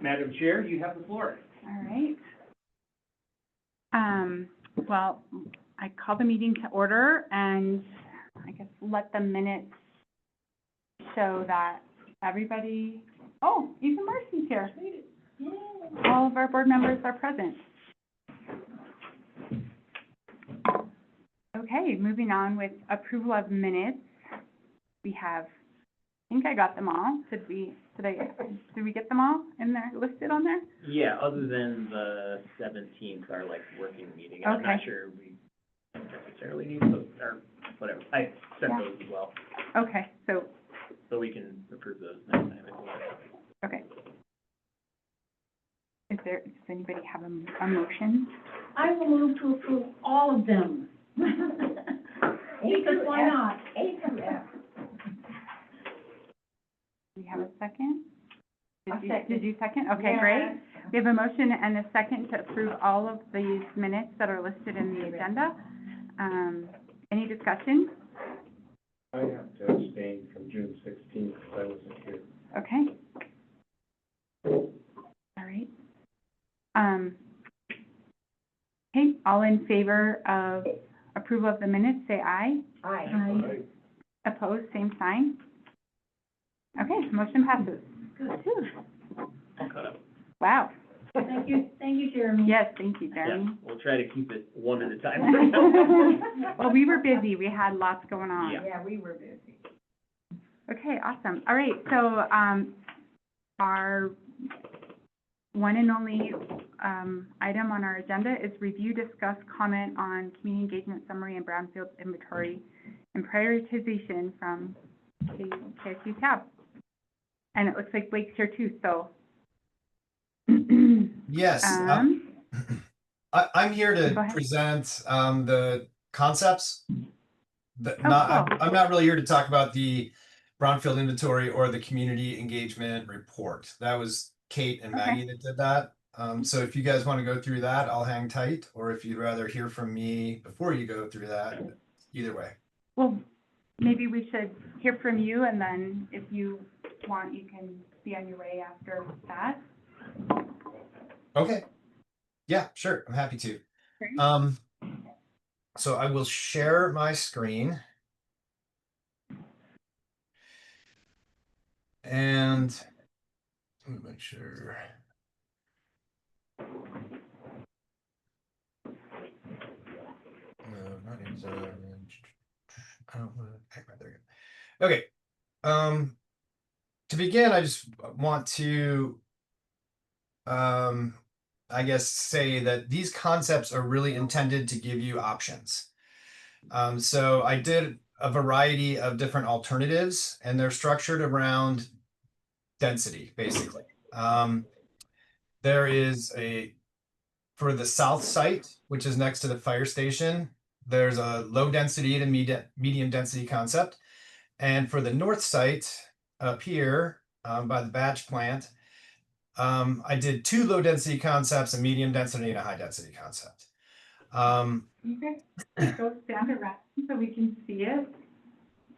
Madam Chair, you have the floor. All right. Well, I call the meeting to order and I guess let the minutes show that everybody, oh, even Marcy's here. All of our board members are present. Okay, moving on with approval of minutes. We have, I think I got them all. Did we get them all in there, listed on there? Yeah, other than the 17th, our like working meeting. I'm not Okay. sure we necessarily need those, or whatever. I sent Yeah. those as well, Okay, so, so we can approve those next time if we want. okay. Does anybody have a motion? I will move to approve all of them. Because why not? A through F. Do we have a second? I'll second. Did you second? Okay, Yeah. great. We have a motion and a second to approve all of these minutes that are listed in the agenda. Any discussion? I have to abstain from June 16th because I wasn't here. Okay. All right. Okay, all in favor of approval of the minutes, say aye. Aye. Opposed, same sign. Okay, motion passes. Good. I'll cut up. Wow. Thank you, Jeremy. Yes, thank you, Yeah, Jeremy. we'll try to keep it one at a time. Well, we were busy. We had lots going on. Yeah. Yeah, we were busy. Okay, awesome. All right, so, our one and only, item on our agenda is review, discuss, comment on community engagement summary and brownfield inventory and prioritization from the KSU tab. And it looks like Blake's here too, so. Yes, I'm here Go to ahead. present the concepts. Oh, cool. I'm not really here to talk about the brownfield inventory or the community engagement report. That was Kate and Okay. Maggie that did that. So if you guys want to go through that, I'll hang tight. Or if you'd rather hear from me before you go through that, either way. Well, maybe we should hear from you, and then if you want, you can be on your way after that. Okay. Yeah, sure. I'm happy to. Great. So I will share my screen. And let me make sure. No, not in there we go. Okay. To begin, I just want to I guess say that these concepts are really intended to give you options. So I did a variety of different alternatives, and they're structured around density, basically. There is for the south site, which is next to the fire station, there's a low density to medium density concept. And for the north site up here by the batch plant, I did 2 low density concepts, a medium density and a high density concept. You guys go stand around so we can see it.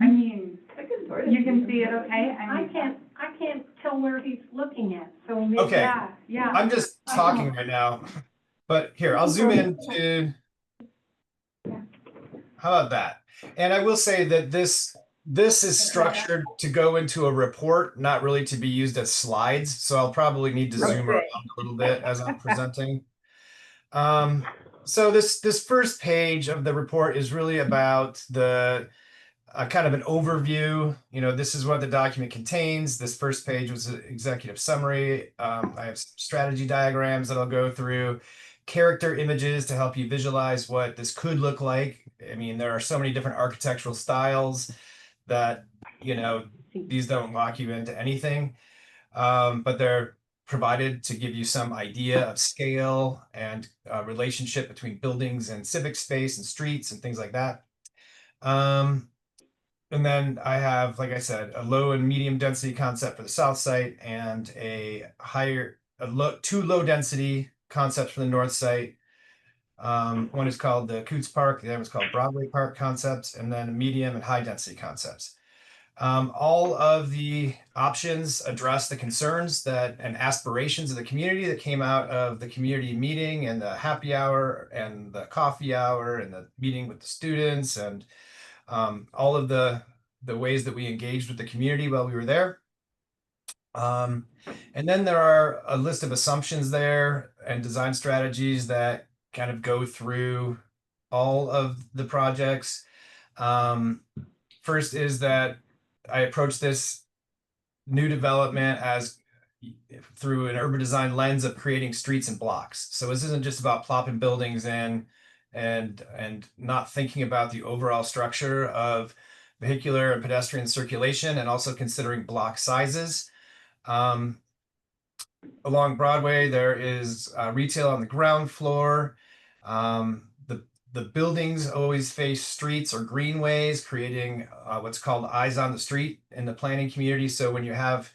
I mean, you can see it, okay? I can't tell where he's looking at, so maybe. Okay. Yeah. I'm just talking right now, but here, I'll zoom in to, how about that? And I will say that this is structured to go into a report, not really to be used as slides. So I'll probably need to zoom around a little bit as I'm presenting. So this first page of the report is really about the kind of an overview. You know, this is what the document contains. This first page was an executive summary. I have some strategy diagrams that I'll go through, character images to help you visualize what this could look like. I mean, there are so many different architectural styles that, you know, these don't lock you into anything, but they're provided to give you some idea of scale and relationship between buildings and civic space and streets and things like that. And then I have, like I said, a low and medium density concept for the south site and two low density concepts for the north site. One is called the Coots Park, the other is called Broadway Park concepts, and then medium and high density concepts. All of the options address the concerns and aspirations of the community that came out of the community meeting and the happy hour and the coffee hour and the meeting with the students and all of the ways that we engaged with the community while we were there. And then there are a list of assumptions there and design strategies that kind of go through all of the projects. First is that I approach this new development as through an urban design lens of creating streets and blocks. So this isn't just about plopping buildings in and not thinking about the overall structure of vehicular and pedestrian circulation, and also considering block sizes. Along Broadway, there is retail on the ground floor. The buildings always face streets or greenways, creating what's called eyes on the street in the planning community. So when you have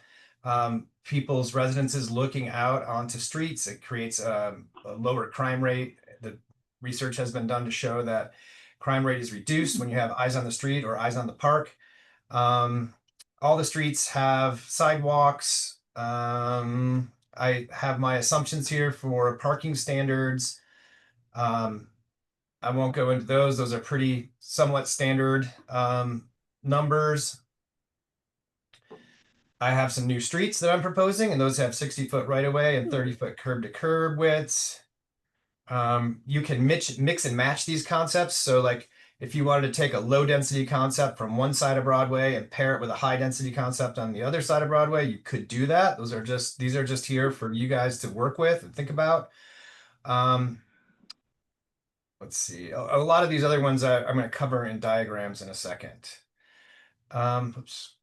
people's residences looking out onto streets, it creates a lower crime rate. The research has been done to show that crime rate is reduced when you have eyes on the street or eyes on the park. All the streets have sidewalks. I have my assumptions here for parking standards. I won't go into those. Those are pretty somewhat standard numbers. I have some new streets that I'm proposing, and those have 60-foot right-of-way and 30-foot curb-to-curb widths. You can mix and match these concepts. So like if you wanted to take a low density concept from one side of Broadway and pair it with a high density concept on the other side of Broadway, you could do that. These are just here for you guys to work with and think about. Let's see. A lot of these other ones I'm going to cover in diagrams in a second. Oops.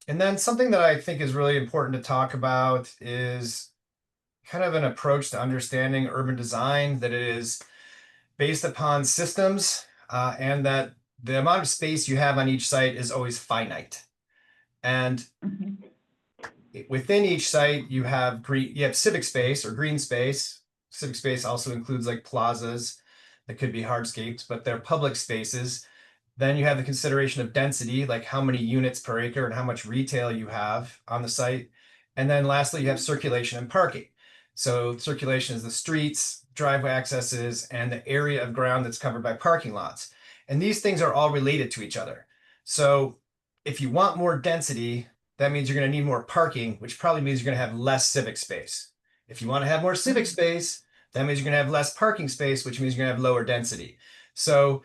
And then something that I think is really important to talk about is kind of an approach to understanding urban design that is based upon systems and that the amount of space you have on each site is always finite. And within each site, you have civic space or green space. Civic space also includes like plazas that could be hardscapes, but they're public spaces. Then you have the consideration of density, like how many units per acre and how much retail you have on the site. And then lastly, you have circulation and parking. So circulation is the streets, driveway accesses, and the area of ground that's covered by parking lots. And these things are all related to each other. So if you want more density, that means you're going to need more parking, which probably means you're going to have less civic space. If you want to have more civic space, that means you're going to have less parking space, which means you're going to have lower density. So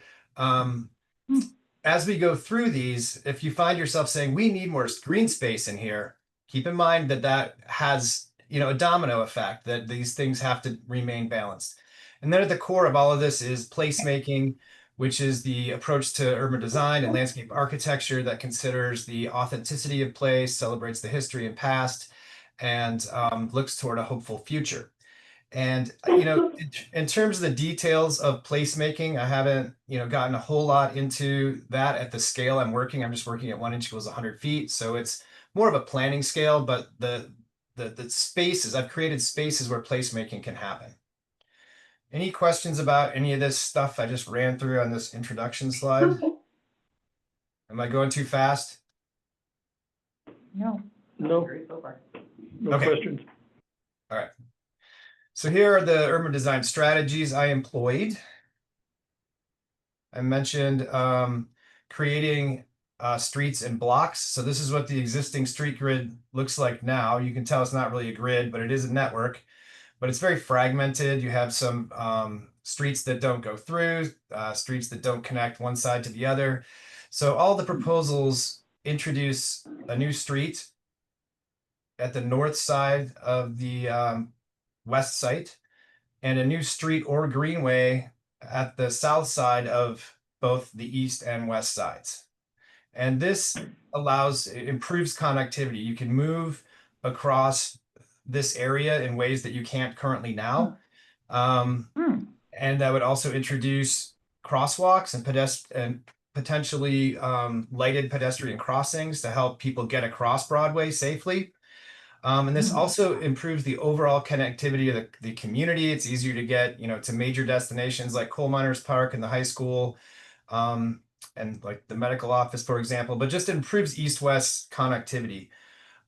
as we go through these, if you find yourself saying, we need more green space in here, keep in mind that that has, a domino effect, that these things have to remain balanced. And then at the core of all of this is placemaking, which is the approach to urban design and landscape architecture that considers the authenticity of place, celebrates the history and past, and looks toward a hopeful future. And, in terms of the details of placemaking, I haven't, gotten a whole lot into that at the scale I'm working. I'm just working at 1 inch equals 100 feet. So it's more of a planning scale, but the spaces, I've created spaces where placemaking can happen. Any questions about any of this stuff I just ran through on this introduction slide? Am I going too fast? No. No, no Okay. questions. All right. So here are the urban design strategies I employed. I mentioned creating streets and blocks. So this is what the existing street grid looks like now. You can tell it's not really a grid, but it is a network. But it's very fragmented. You have some streets that don't go through, streets that don't connect one side to the other. So all the proposals introduce a new street at the north side of the west site and a new street or greenway at the south side of both the east and west sides. And this improves connectivity. You can move across this area in ways that you can't currently now. And that would also introduce crosswalks and potentially lighted pedestrian crossings to help people get across Broadway safely. And this also improves the overall connectivity of the community. It's easier to get, to major destinations like Coal Miners Park and the high school. and like the medical office, for example, but just improves east-west connectivity.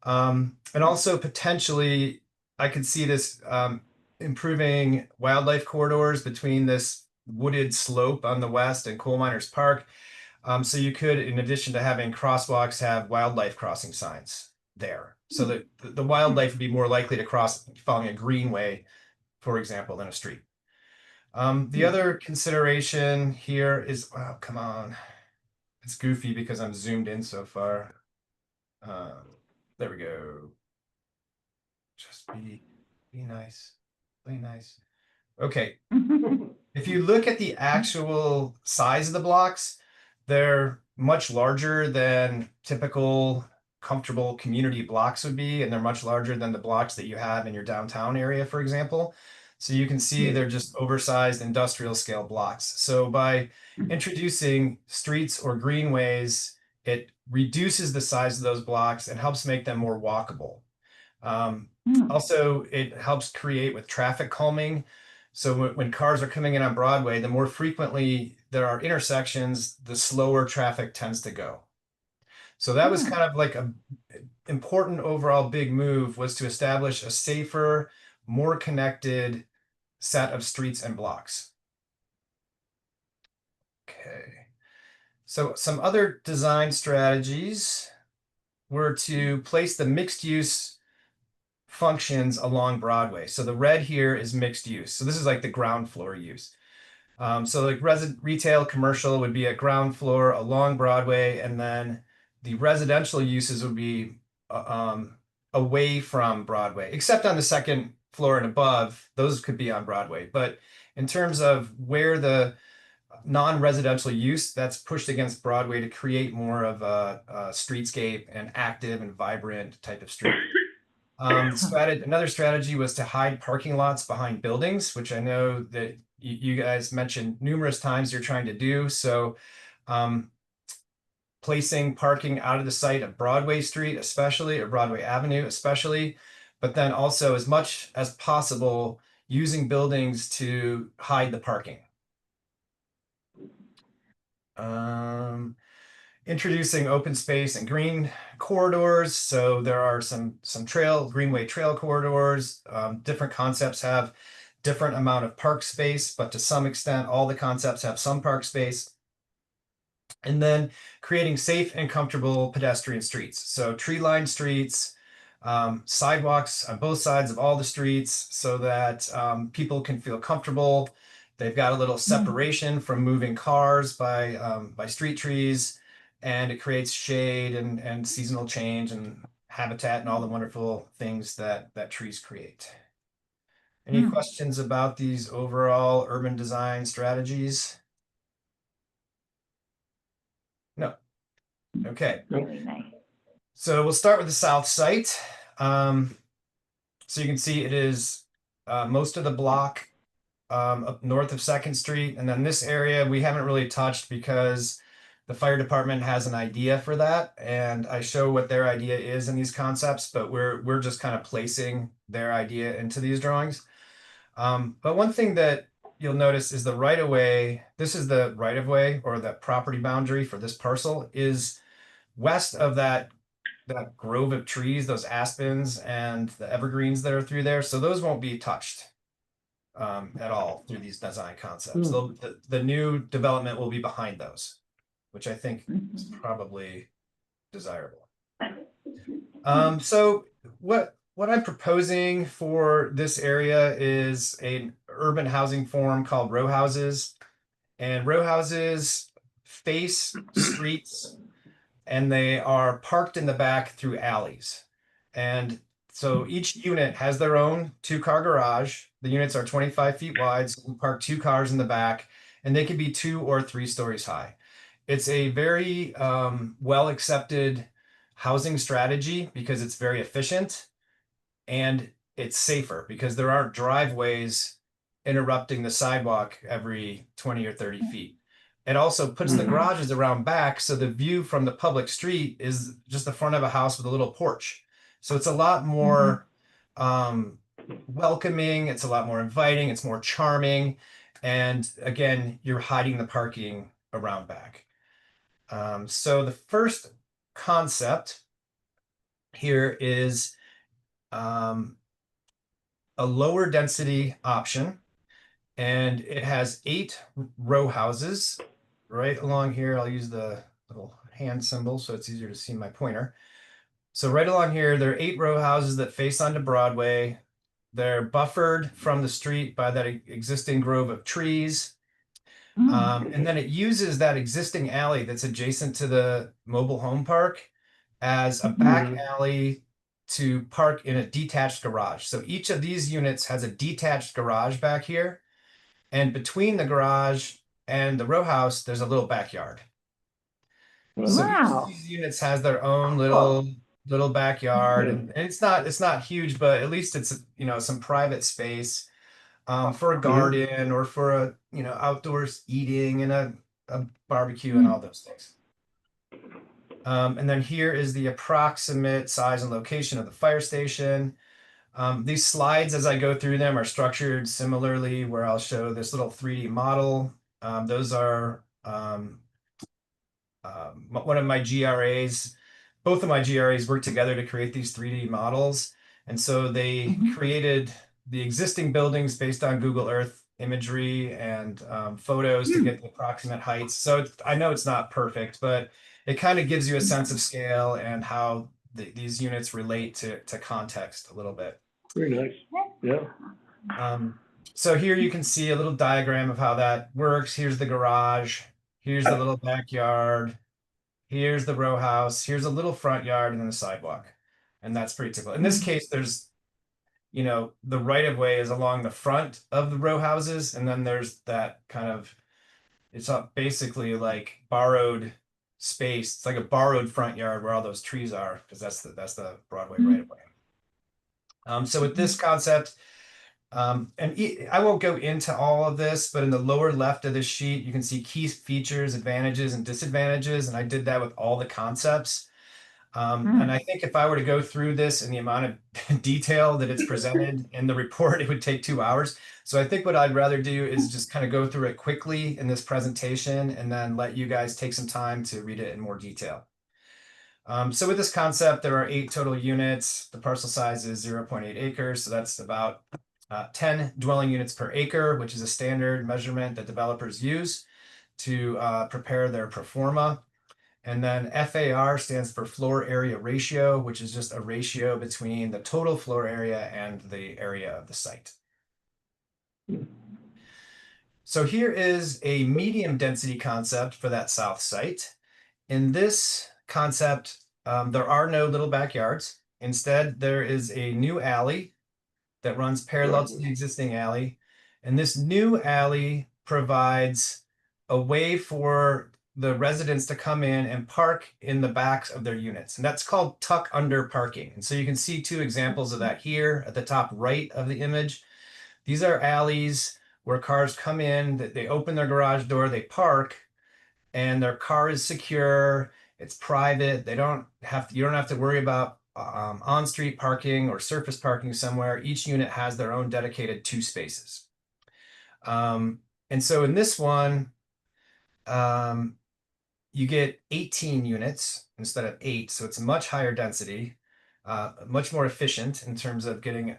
And also potentially, I could see this improving wildlife corridors between this wooded slope on the west and Coal Miners Park. So you could, in addition to having crosswalks, have wildlife crossing signs there. So that the wildlife would be more likely to cross following a greenway, for example, than a street. The other consideration here is, oh, come on. It's goofy because I'm zoomed in so far. There we go. Just be nice. Be nice. Okay. If you look at the actual size of the blocks, they're much larger than typical comfortable community blocks would be, and they're much larger than the blocks that you have in your downtown area, for example. So you can see they're just oversized industrial scale blocks. So by introducing streets or greenways, it reduces the size of those blocks and helps make them more walkable. Also, it helps create with traffic calming. So when cars are coming in on Broadway, the more frequently there are intersections, the slower traffic tends to go. So that was kind of like a important overall big move, was to establish a safer, more connected set of streets and blocks. Okay. So some other design strategies were to place the mixed use functions along Broadway. So the red here is mixed use. So this is like the ground floor use. So like retail, commercial would be at ground floor along Broadway, and then the residential uses would be away from Broadway, except on the second floor and above, those could be on Broadway. But in terms of where the non-residential use, that's pushed against Broadway to create more of a streetscape and active and vibrant type of street. Another strategy was to hide parking lots behind buildings, which I know that you guys mentioned numerous times you're trying to do. So placing parking out of the site of Broadway Street, especially, or Broadway Avenue, especially, but then also as much as possible using buildings to hide the parking. Introducing open space and green corridors. So there are some greenway trail corridors. Different concepts have different amount of park space, but to some extent, all the concepts have some park space. And then creating safe and comfortable pedestrian streets. So tree-lined streets, sidewalks on both sides of all the streets so that people can feel comfortable. They've got a little separation from moving cars by street trees, and it creates shade and seasonal change and habitat and all the wonderful things that trees create. Any questions about these overall urban design strategies? No. Okay. Really nice. So we'll start with the south site. So you can see it is most of the block up north of 2nd Street. And then this area we haven't really touched because the fire department has an idea for that. And I show what their idea is in these concepts, but we're just kind of placing their idea into these drawings. But one thing that you'll notice is the right of way. This is the right of way, or the property boundary for this parcel, is west of that grove of trees, those aspens and the evergreens that are through there. So those won't be touched at all through these design concepts. The new development will be behind those, which I think is probably desirable. So what I'm proposing for this area is an urban housing form called row houses. And row houses face streets, and they are parked in the back through alleys. And so each unit has their own 2-car garage. The units are 25 feet wide, so we park 2 cars in the back, and they can be 2 or 3 stories high. It's a very well accepted housing strategy because it's very efficient, and it's safer because there aren't driveways interrupting the sidewalk every 20 or 30 feet. It also puts the garages around back, so the view from the public street is just the front of a house with a little porch. So it's a lot more welcoming, it's a lot more inviting, it's more charming, and again, you're hiding the parking around back. So the first concept here is a lower density option, and it has 8 row houses right along here. I'll use the little hand symbol so it's easier to see my pointer. So right along here, there are 8 row houses that face onto Broadway. They're buffered from the street by that existing grove of trees. And then it uses that existing alley that's adjacent to the mobile home park as a back alley to park in a detached garage. So each of these units has a detached garage back here. And between the garage and the row house, there's a little backyard. So each of these units has their own little backyard, and it's not huge, but at least it's some private space for a garden or for a outdoors eating and a barbecue and all those things. And then here is the approximate size and location of the fire station. These slides, as I go through them, are structured similarly, where I'll show this little 3D model. Those are one of my GRAs. Both of my GRAs work together to create these 3D models. And so they created the existing buildings based on Google Earth imagery and photos to get the approximate heights. So I know it's not perfect, but it kind of gives you a sense of scale and how these units relate to context a little bit. Very nice. Yeah. So here you can see a little diagram of how that works. Here's the garage. Here's the little backyard. Here's the row house. Here's a little front yard and then a sidewalk. And that's pretty typical. In this case, there's, the right of way is along the front of the row houses. And then there's that kind of, it's basically like borrowed space. It's like a borrowed front yard where all those trees are, because that's the Broadway right of way. So with this concept, I won't go into all of this, but in the lower left of this sheet, you can see key features, advantages, and disadvantages. And I did that with all the concepts. And I think if I were to go through this in the amount of detail that it's presented in the report, it would take 2 hours. So I think what I'd rather do is just kind of go through it quickly in this presentation and then let you guys take some time to read it in more detail. So with this concept, there are 8 total units. The parcel size is 0.8 acres. So that's about 10 dwelling units per acre, which is a standard measurement that developers use to prepare their pro forma. And then FAR stands for floor area ratio, which is just a ratio between the total floor area and the area of the site. So here is a medium density concept for that south site. In this concept, there are no little backyards. Instead, there is a new alley that runs parallel to the existing alley. And this new alley provides a way for the residents to come in and park in the backs of their units. And that's called tuck under parking. And so you can see 2 examples of that here at the top right of the image. These are alleys where cars come in, they open their garage door, they park, and their car is secure. It's private. You don't have to worry about on-street parking or surface parking somewhere. Each unit has their own dedicated 2 spaces. And so in this one, you get 18 units instead of 8. So it's a much higher density, much more efficient in terms of getting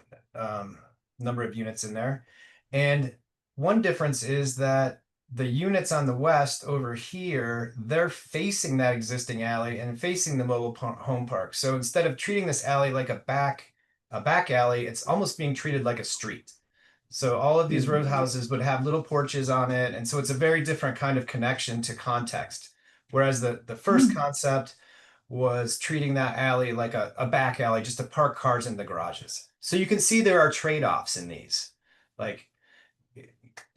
number of units in there. And one difference is that the units on the west over here, they're facing that existing alley and facing the mobile home park. So instead of treating this alley like a back alley, it's almost being treated like a street. So all of these row houses would have little porches on it. And so it's a very different kind of connection to context. Whereas the first concept was treating that alley like a back alley, just to park cars in the garages. So you can see there are trade-offs in these.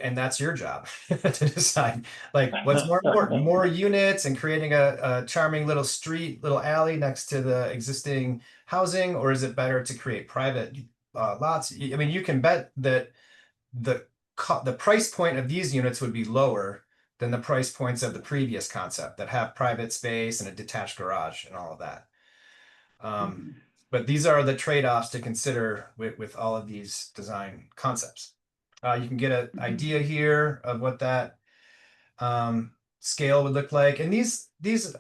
And that's your job to decide what's more important, more units and creating a charming little street, little alley next to the existing housing, or is it better to create private lots? I mean, you can bet that the price point of these units would be lower than the price points of the previous concept that have private space and a detached garage and all of that. But these are the trade-offs to consider with all of these design concepts. You can get an idea here of what that scale would look like. And these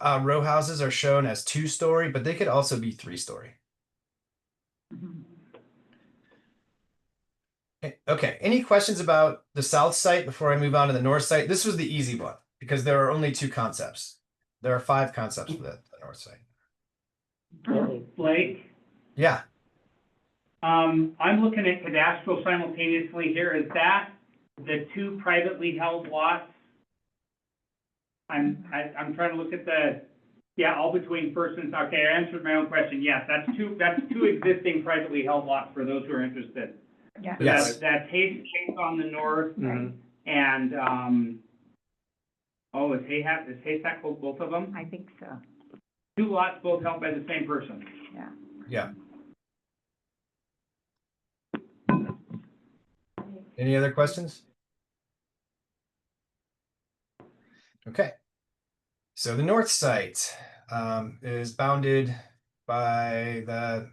row houses are shown as 2-story, but they could also be 3-story. Okay, any questions about the south site before I move on to the north site? This was the easy one because there are only 2 concepts. There are 5 concepts for the north site. Blake, Yeah, I'm looking at cadastral simultaneously here. Is that the 2 privately held lots? I'm trying to look at all between first and, okay, I answered my own question. Yes, that's two existing privately held lots for those who are interested. Yeah. So Yes. That's Haystack on the north, Mhm. and, is Haystack both of them? I think so, 2 lots both held by the same person. yeah. yeah. Any other questions? Okay. So the north site is bounded by the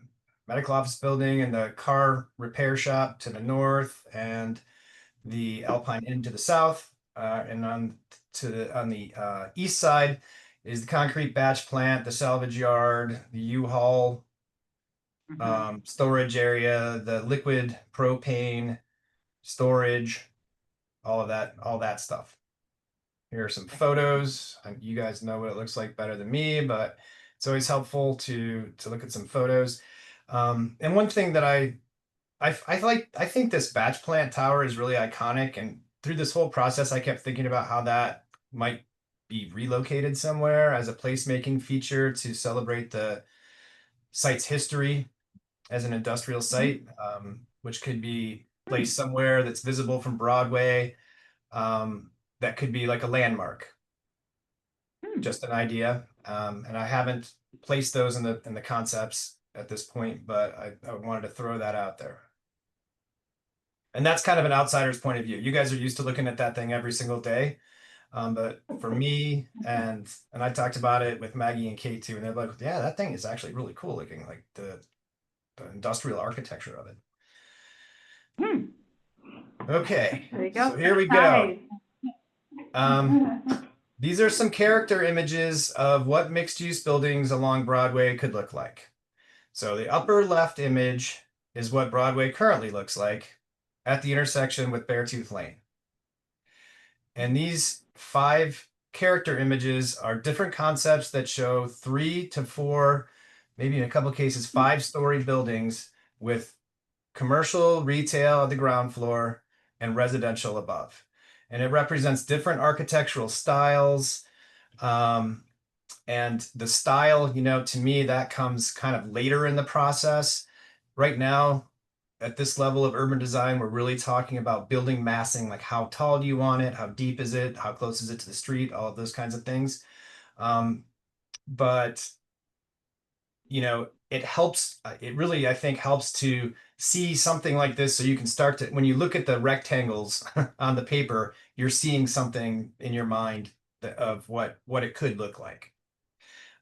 medical office building and the car repair shop to the north, and the Alpine Inn to the south. And on the east side is the concrete batch plant, the salvage yard, the U-Haul storage area, the liquid propane storage, all that stuff. Here are some photos. You guys know what it looks like better than me, but it's always helpful to look at some photos. And one thing that I think this batch plant tower is really iconic, and through this whole process, I kept thinking about how that might be relocated somewhere as a placemaking feature to celebrate the site's history as an industrial site, which could be placed somewhere that's visible from Broadway. That could be like a landmark. Just an idea. And I haven't placed those in the concepts at this point, but I wanted to throw that out there. And that's kind of an outsider's point of view. You guys are used to looking at that thing every single day. But for me, and I talked about it with Maggie and Kate too, and they're like, yeah, that thing is actually really cool looking, like the industrial architecture of it. Okay, There you go. so here we go. These are some character images of what mixed-use buildings along Broadway could look like. So the upper left image is what Broadway currently looks like at the intersection with Beartooth Lane. And these 5 character images are different concepts that show 3 to 4, maybe in a couple of cases, 5-story buildings with commercial retail at the ground floor and residential above. And it represents different architectural styles. And the style, to me, that comes kind of later in the process. Right now, at this level of urban design, we're really talking about building massing, like how tall do you want it? How deep is it? How close is it to the street? All of those kinds of things. But, it helps, it really, I think, helps to see something like this so you can start to, when you look at the rectangles on the paper, you're seeing something in your mind of what it could look like.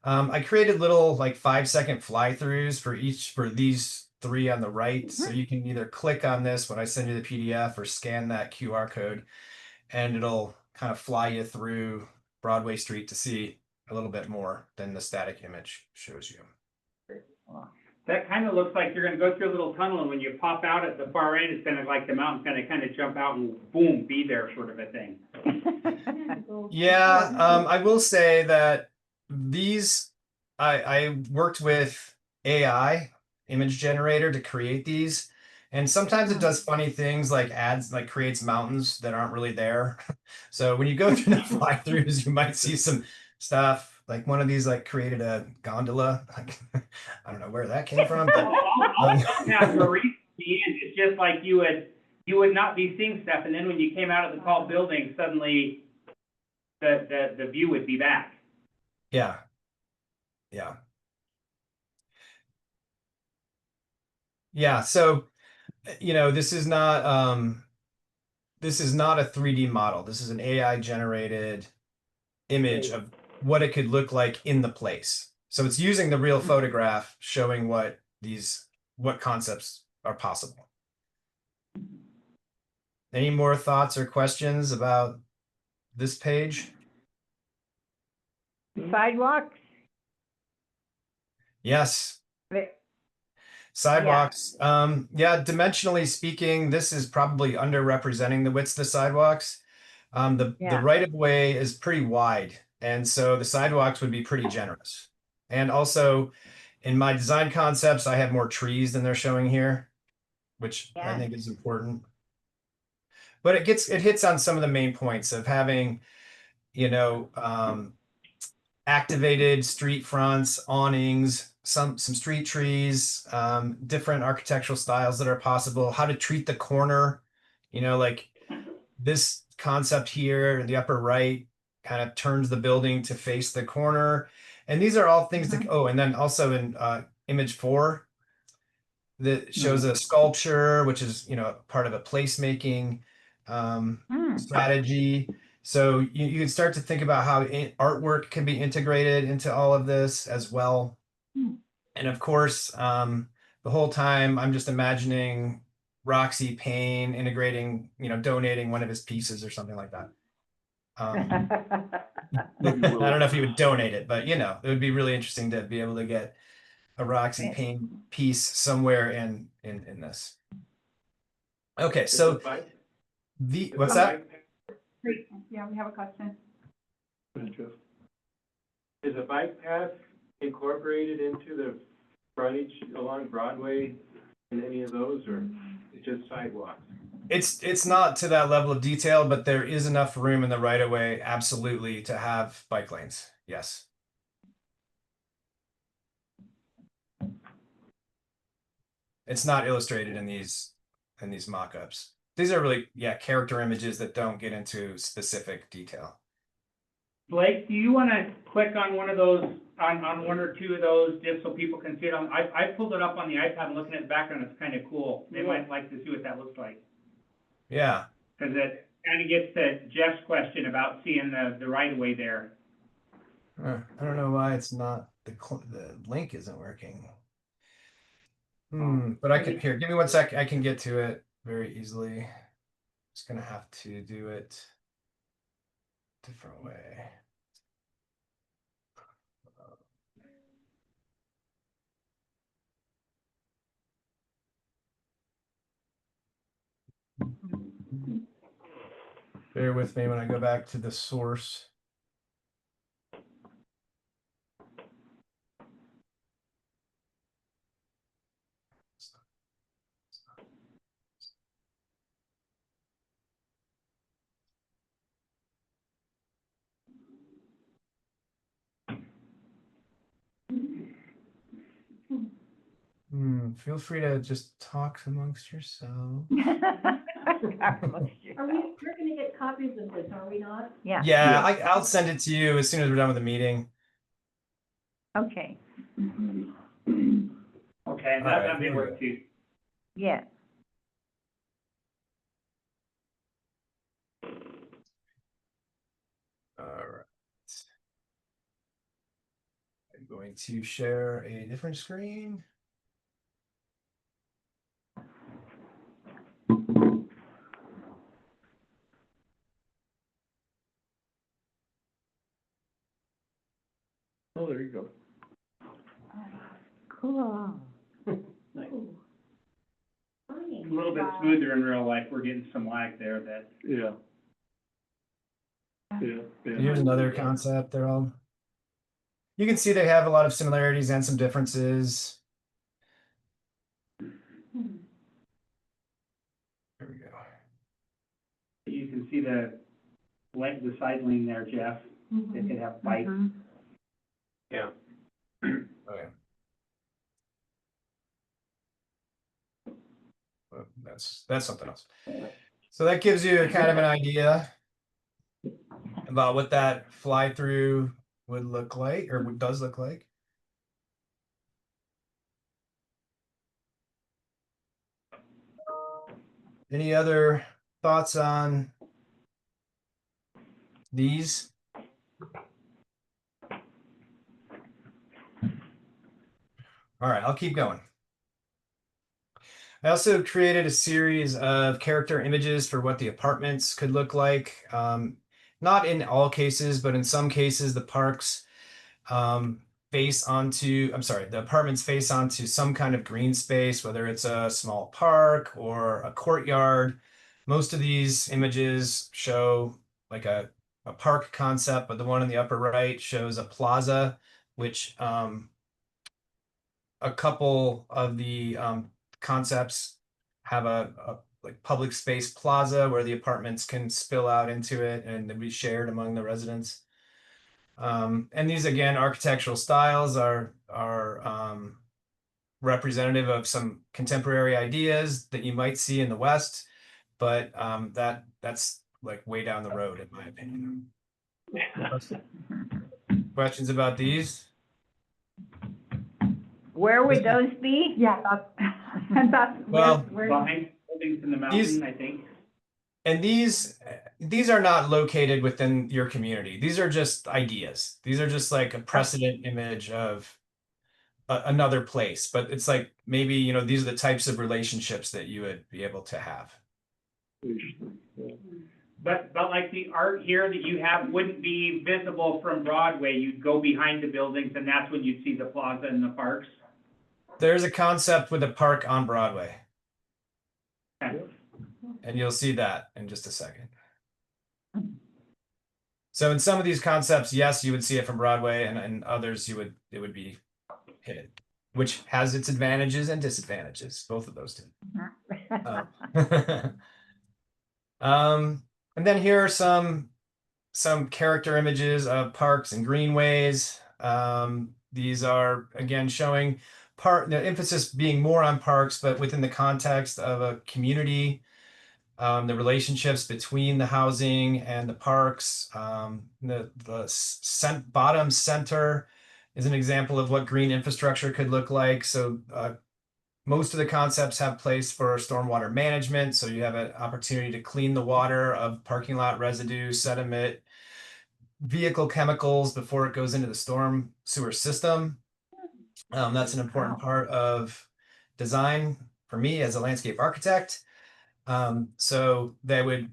I created little like 5-second fly-throughs for these 3 on the right. So you can either click on this when I send you the PDF or scan that QR code, and it'll kind of fly you through Broadway Street to see a little bit more than the static image shows you. That kind of looks like you're gonna go through a little tunnel, and when you pop out at the far end, it's kind of like the mountain's gonna kind of jump out and boom, be there sort of a thing. Yeah, I will say that these, I worked with AI image generator to create these, and sometimes it does funny things like creates mountains that aren't really there. So when you go through the fly-throughs, you might see some stuff. Like one of these created a gondola. I don't know where that came from. But, Yeah, Maurice, it's just like you would not be seeing stuff, and then when you came out of the tall building, suddenly the view would be back. Yeah. So, this is not a 3D model. This is an AI generated image of what it could look like in the place. So it's using the real photograph, showing what concepts are possible. Any more thoughts or questions about this page? Sidewalks? Yes. They- Sidewalks, yeah, dimensionally speaking, this is probably underrepresenting the widths of the sidewalks. The Yeah. right of way is pretty wide, and so the sidewalks would be pretty generous. And also, in my design concepts, I have more trees than they're showing here, which I Yeah. think is important. But it hits on some of the main points of having, you know, activated street fronts, awnings, some street trees, different architectural styles that are possible, how to treat the corner, you know, like this concept here in the upper right kind of turns the building to face the corner. And these are all things that, oh, and then also in image 4, that shows a sculpture, which is, you know, part of a placemaking strategy. So you can start to think about how artwork can be integrated into all of this as well. And of course, the whole time I'm just imagining Roxy Payne integrating, you know, donating one of his pieces or something like that. I don't know if he would donate it, but you know, it would be really interesting to be able to get a Roxy Payne piece somewhere in this. Okay, so what's that? Great, yeah, we have a question. Is a bike path incorporated into the frontage along Broadway in any of those, or it's just sidewalks? It's not to that level of detail, but there is enough room in the right of way, absolutely, to have bike lanes. Yes. It's not illustrated in these mock-ups. These are really, yeah, character images that don't get into specific detail. Blake, do you want to click on one of those, on one or two of those, just so people can see it on, I pulled it up on the iPad and looking at the background, it's kind of cool. They might like to see what that looks like. Yeah. Because it kind of gets to Jeff's question about seeing the right of way there. I don't know why it's not, the link isn't working. But I can, here, give me 1 sec. I can get to it very easily. Just gonna have to do it different way. Bear with me when I go back to the source. Feel free to just talk amongst yourselves. We're gonna get copies of this, are we not? Yeah. Yeah, I'll send it to you as soon as we're done with the meeting. Okay. Okay, that may work too. Yeah. All right. I'm going to share a different screen. Oh, there you go. Cool. Nice. A little bit smoother in real life. We're getting some lag there that. Yeah. Here's another concept. They're all, you can see they have a lot of similarities and some differences. There we go. You can see the side lane there, Jeff. They could have bikes. Yeah. Okay. Well, that's something else. So that gives you kind of an idea about what that fly through would look like, or what does look like. Any other thoughts on these? All right, I'll keep going. I also created a series of character images for what the apartments could look like. Not in all cases, but in some cases, the parks face onto, I'm sorry, the apartments face onto some kind of green space, whether it's a small park or a courtyard. Most of these images show like a park concept, but the one in the upper right shows a plaza, which a couple of the concepts have a like public space plaza where the apartments can spill out into it and be shared among the residents. And these again, architectural styles are representative of some contemporary ideas that you might see in the West, but that's like way down the road, in my opinion. Questions about these? Where would those be? Yeah, that's, and that's Well, where, Behind buildings in the These- mountain, I think. And these are not located within your community. These are just ideas. These are just like a precedent image of another place. But it's like maybe, you know, these are the types of relationships that you would be able to have. Interesting, yeah. But like the art here that you have wouldn't be visible from Broadway. You'd go behind the buildings and that's when you'd see the plaza and the parks. There's a concept with a park on Broadway, Okay. and you'll see that in just a second. So in some of these concepts, yes, you would see it from Broadway, and others it would be hidden, which has its advantages and disadvantages, both of those do. And then here are some character images of parks and greenways. These are again showing the emphasis being more on parks, but within the context of a community, the relationships between the housing and the parks. The bottom center is an example of what green infrastructure could look like. So most of the concepts have place for stormwater management. So you have an opportunity to clean the water of parking lot residue, sediment, vehicle chemicals before it goes into the storm sewer system. That's an important part of design for me as a landscape architect. So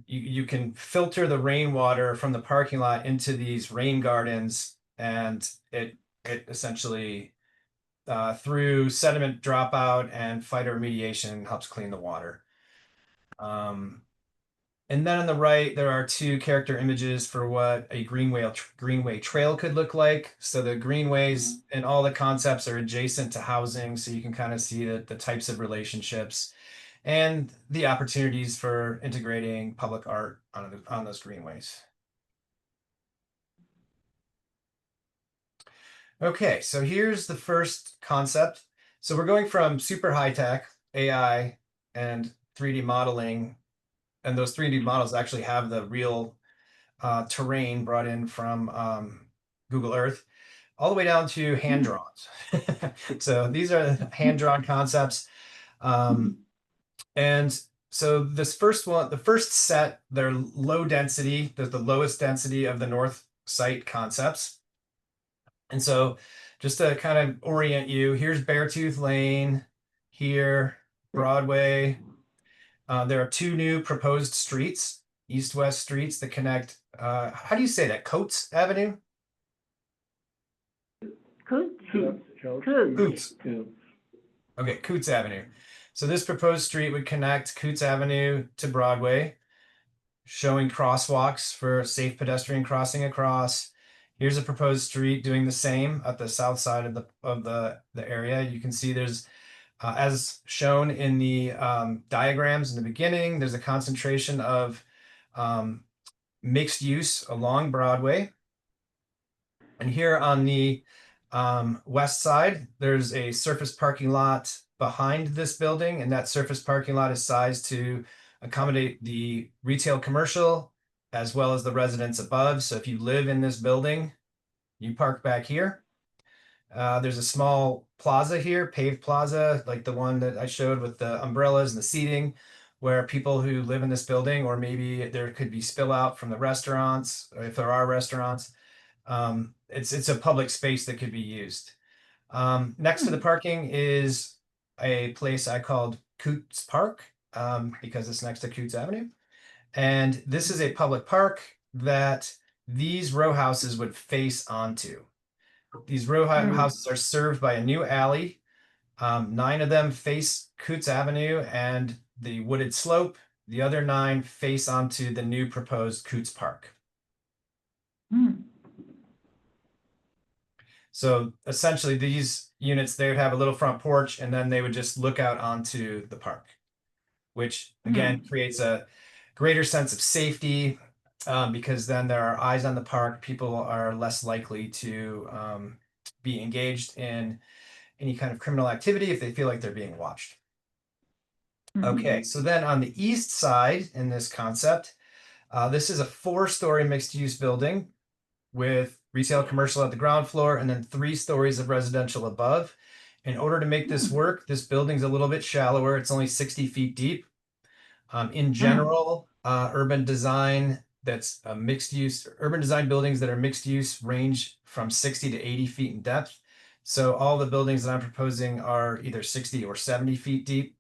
you can filter the rainwater from the parking lot into these rain gardens, and it essentially through sediment dropout and phytoremediation helps clean the water. And then on the right, there are two character images for what a greenway trail could look like. So the greenways and all the concepts are adjacent to housing, so you can kind of see the types of relationships and the opportunities for integrating public art on those greenways. Okay, so here's the first concept. So we're going from super high tech, AI, and 3D modeling, and those 3D models actually have the real terrain brought in from Google Earth, all the way down to hand drawns. So these are hand-drawn concepts. And so this first one, the first set, they're low density. They're the lowest density of the North Site concepts. And so just to kind of orient you, here's Beartooth Lane, here, Broadway. There are two new proposed streets, east-west streets that connect, how do you say that, Coates Avenue? Coots? Couch. Coots. Yeah. Okay, Coots Avenue. So this proposed street would connect Coots Avenue to Broadway, showing crosswalks for safe pedestrian crossing across. Here's a proposed street doing the same at the south side of the area. You can see there's, as shown in the diagrams in the beginning, there's a concentration of mixed use along Broadway. And here on the west side, there's a surface parking lot behind this building, and that surface parking lot is sized to accommodate the retail commercial as well as the residents above. So if you live in this building, you park back here. There's a small plaza here, paved plaza, like the one that I showed with the umbrellas and the seating, where people who live in this building, or maybe there could be spill out from the restaurants, or if there are restaurants, it's a public space that could be used. Next to the parking is a place I called Coots Park, because it's next to Coots Avenue. And this is a public park that these row houses would face onto. these houses are served by a new alley. 9 of them face Coots Avenue and the wooded slope. The other 9 face onto the new proposed Coots Park. So essentially these units, they would have a little front porch and then they would just look out onto the park, which again creates a greater sense of safety, because then there are eyes on the park. People are less likely to be engaged in any kind of criminal activity if they feel like they're being watched. Okay, so then on the east side in this concept, this is a 4-story mixed-use building with retail commercial at the ground floor and then 3 stories of residential above. In order to make this work, this building's a little bit shallower. It's only 60 feet deep. In general, urban design that's mixed use, urban design buildings that are mixed use range from 60 to 80 feet in depth. So all the buildings that I'm proposing are either 60 or 70 feet deep.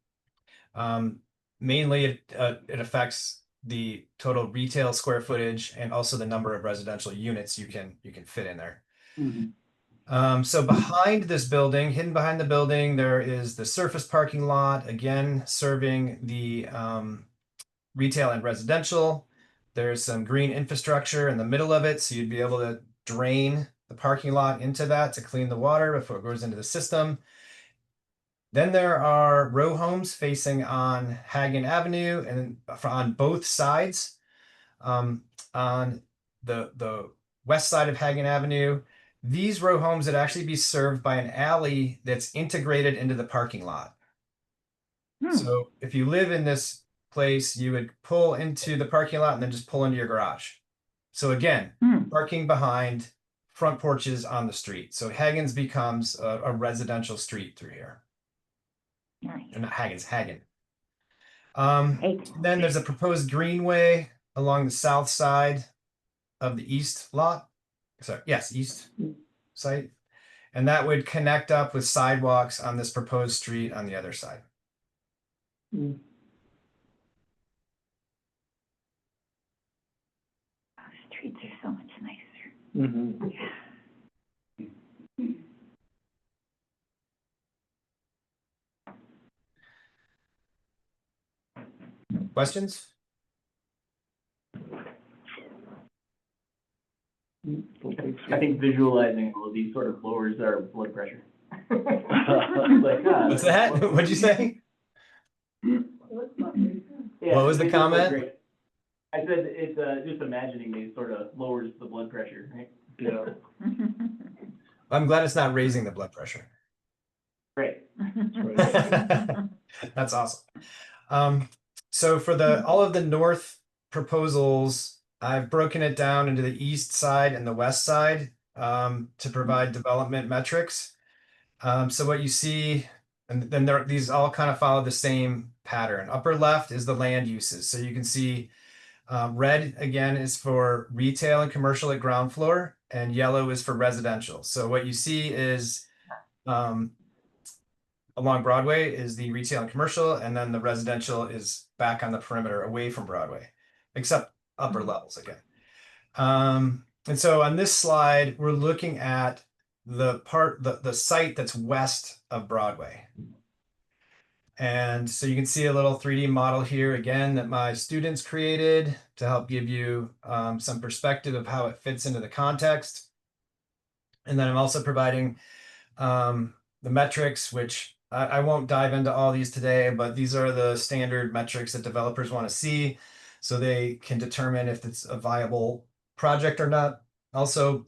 Mainly it affects the total retail square footage and also the number of residential units you can fit in there. So behind this building, hidden behind the building, there is the surface parking lot, again, serving the retail and residential. There's some green infrastructure in the middle of it, so you'd be able to drain the parking lot into that to clean the water before it goes into the system. Then there are row homes facing on Hagen Avenue and on both sides. On the west side of Hagen Avenue, these row homes would actually be served by an alley that's integrated into the parking lot. So if you live in this place, you would pull into the parking lot and then just pull into your garage. So again, parking behind, front porches on the street. So Hagen's becomes a residential street through here. Nice. Or not Hagen's, Hagen. Then there's a proposed greenway along the south side of the east lot. Sorry, yes, east site. And that would connect up with sidewalks on this proposed street on the other side. Streets are so much nicer. Questions? I think visualizing all of these sort of lowers our blood pressure. Like, What's that? What'd you say? Yeah, What was the visuals are comment? great. I said it's just imagining these sort of lowers the blood pressure, right? Yeah. I'm glad it's not raising the blood pressure. Great. That's awesome. So for all of the north proposals, I've broken it down into the east side and the west side to provide development metrics. So what you see, and then these all kind of follow the same pattern. Upper left is the land uses. So you can see red again is for retail and commercial at ground floor, and yellow is for residential. So what you see is along Broadway is the retail and commercial, and then the residential is back on the perimeter away from Broadway, except upper levels again. And so on this slide, we're looking at the site that's west of Broadway. And so you can see a little 3D model here again that my students created to help give you some perspective of how it fits into the context. And then I'm also providing the metrics, which I won't dive into all these today, but these are the standard metrics that developers want to see so they can determine if it's a viable project or not. Also,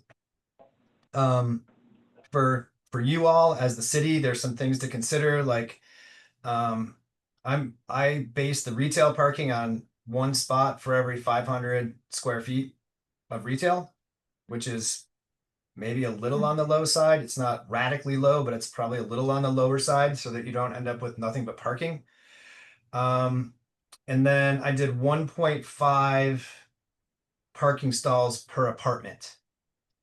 for you all as the city, there's some things to consider, like I base the retail parking on 1 spot for every 500 square feet of retail, which is maybe a little on the low side. It's not radically low, but it's probably a little on the lower side so that you don't end up with nothing but parking. And then I did 1.5 parking stalls per apartment.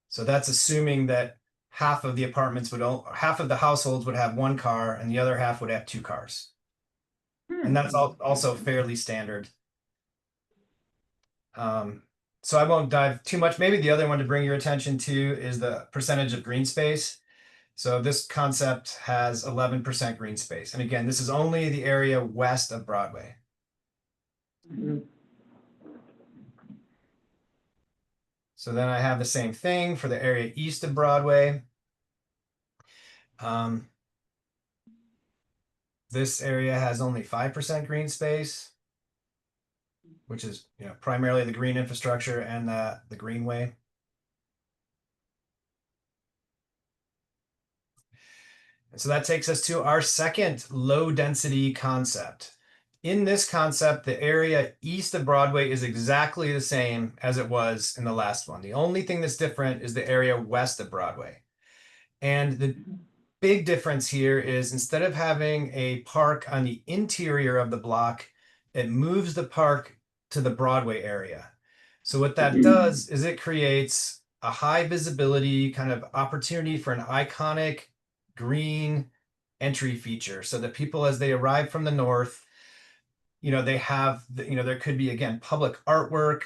So that's assuming that half of the households would have 1 car and the other half would have 2 cars. And that's also fairly standard. So I won't dive too much. Maybe the other one to bring your attention to is the percentage of green space. So this concept has 11% green space. And again, this is only the area west of Broadway. Mhm. So then I have the same thing for the area east of Broadway. This area has only 5% green space, which is, you know, primarily the green infrastructure and the greenway. And so that takes us to our second low density concept. In this concept, the area east of Broadway is exactly the same as it was in the last one. The only thing that's different is the area west of Broadway. And the big difference here is instead of having a park on the interior of the block, it moves the park to the Broadway area. So what that does is it creates a high visibility kind of opportunity for an iconic green entry feature so that people, as they arrive from the north, you know, they have, you know, there could be, again, public artwork.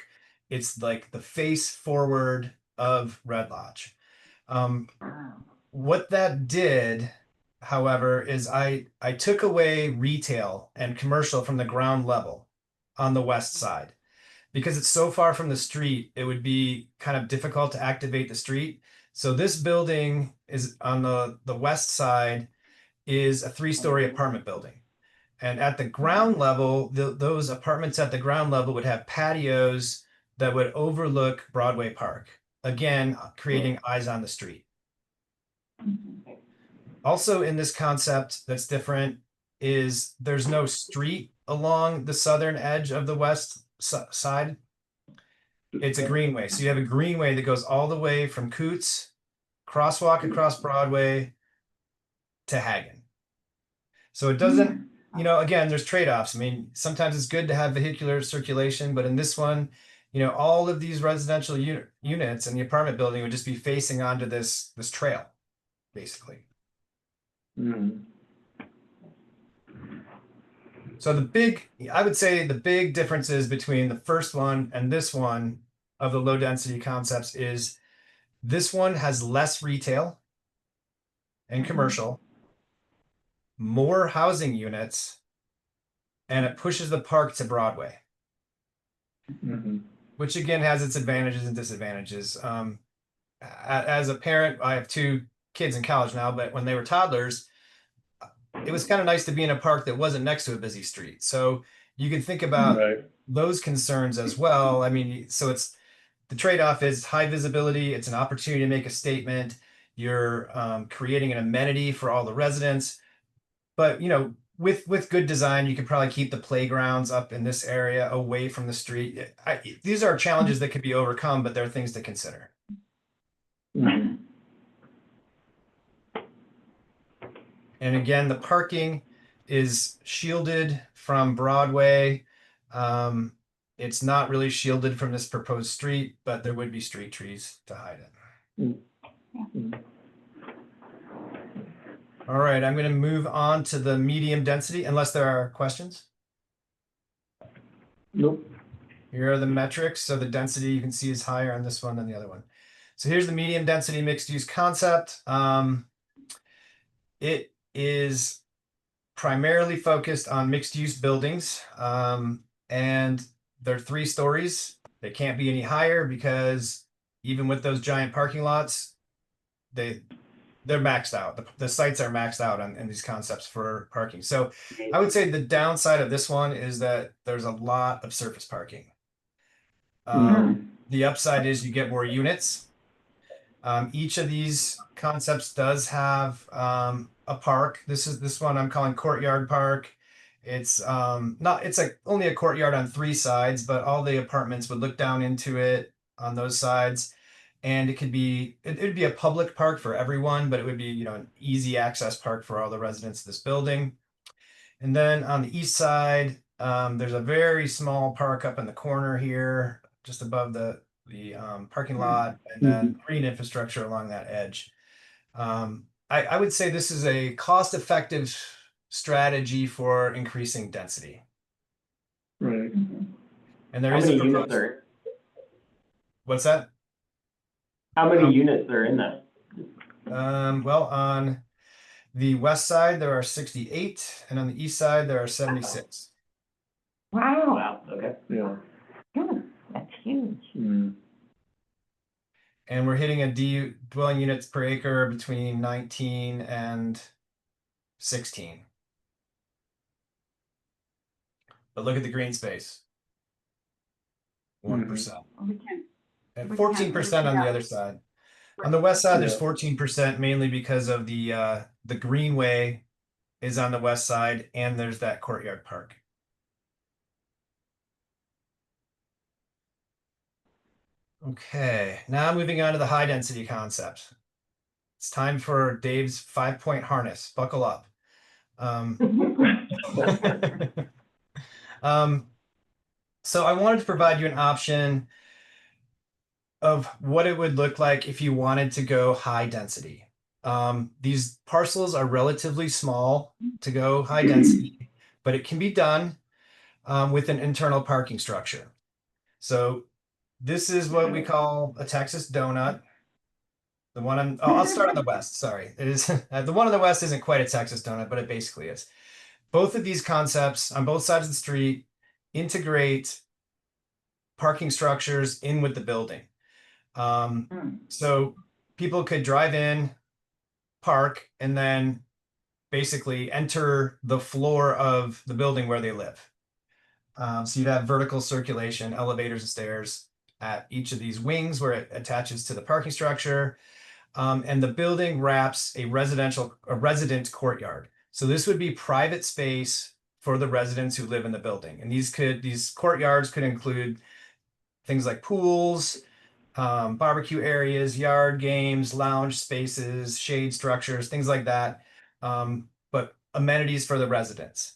It's like the face forward of Red Lodge. What that did, however, is I took away retail and commercial from the ground level on the west side. Because it's so far from the street, it would be kind of difficult to activate the street. So this building is on the west side is a 3-story apartment building. And at the ground level, those apartments at the ground level would have patios that would overlook Broadway Park, again, creating eyes on the street. Also in this concept that's different is there's no street along the southern edge of the west side. It's a greenway. So you have a greenway that goes all the way from Coots, crosswalk across Broadway to Hagen. So it doesn't, you know, again, there's trade-offs. I mean, sometimes it's good to have vehicular circulation, but in this one, you know, all of these residential units in the apartment building would just be facing onto this trail, basically. Mhm. So I would say the big differences between the first one and this one of the low density concepts is this one has less retail and commercial, more housing units, and it pushes the park to Broadway, Mhm. which again has its advantages and disadvantages. As a parent, I have 2 kids in college now, but when they were toddlers, it was kind of nice to be in a park that wasn't next to a busy street. So you can think about Right. those concerns as well. I mean, so it's the trade-off is high visibility. It's an opportunity to make a statement. You're creating an amenity for all the residents. But, you know, with good design, you could probably keep the playgrounds up in this area away from the street. These are challenges that could be overcome, but they're things to consider. Mhm. And again, the parking is shielded from Broadway. It's not really shielded from this proposed street, but there would be street trees to hide it. Mhm. All right, I'm going to move on to the medium density, unless there are questions. Nope. Here are the metrics. So the density you can see is higher on this one than the other one. So here's the medium density mixed use concept. It is primarily focused on mixed use buildings. And they're 3 stories. They can't be any higher because even with those giant parking lots, they're maxed out. The sites are maxed out in these concepts for parking. So I would say the downside of this one is that there's a lot of surface parking. The upside is you get more units. Each of these concepts does have a park. This one I'm calling Courtyard Park. It's only a courtyard on 3 sides, but all the apartments would look down into it on those sides. And it'd be a public park for everyone, but it would be, you know, an easy access park for all the residents of this building. And then on the east side, there's a very small park up in the corner here, just above the parking lot, and then green infrastructure along that edge. I would say this is a cost-effective strategy for increasing density. Right. And there How is many a units proposed, are, What's that? How many units are in that? Well, on the west side, there are 68, and on the east side, there are 76. Wow. Wow, okay. Yeah. That's huge. Mm. And we're hitting a dwelling units per acre between 19 and 16. But look at the green space. 1%. We can, And we 14% on the can't- other side. On the west side, there's Yeah. 14%, mainly because of the greenway is on the west side, and there's that courtyard park. Okay, now moving on to the high density concept. It's time for Dave's 5-point harness. Buckle up. So I wanted to provide you an option of what it would look like if you wanted to go high density. These parcels are relatively small to go high density, but it can be done with an internal parking structure. So this is what we call a Texas donut. The one I'll start on the west. Sorry, it is the one on the west isn't quite a Texas donut, but it basically is. Both of these concepts on both sides of the street integrate parking structures in with the building. So people could drive in, park, and then basically enter the floor of the building where they live. So you'd have vertical circulation, elevators and stairs at each of these wings where it attaches to the parking structure. And the building wraps a resident courtyard. So this would be private space for the residents who live in the building. And these courtyards could include things like pools, barbecue areas, yard games, lounge spaces, shade structures, things like that. But amenities for the residents.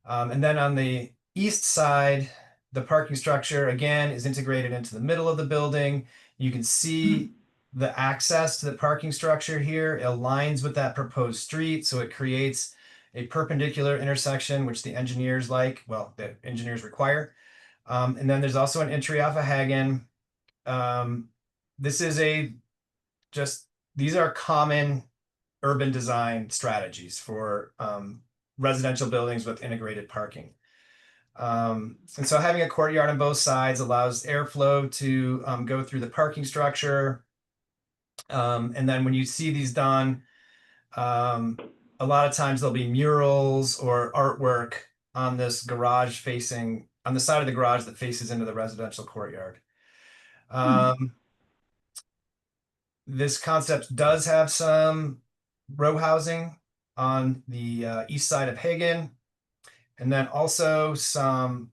And then on the east side, the parking structure again is integrated into the middle of the building. You can see the access to the parking structure here. It aligns with that proposed street, so it creates a perpendicular intersection, which the engineers require. And then there's also an entry off of Hagen. These are common urban design strategies for residential buildings with integrated parking. And so having a courtyard on both sides allows airflow to go through the parking structure. And then when you see these done, a lot of times there'll be murals or artwork on this garage on the side of the garage that faces into the residential courtyard. This concept does have some row housing on the east side of Hagen, and then also some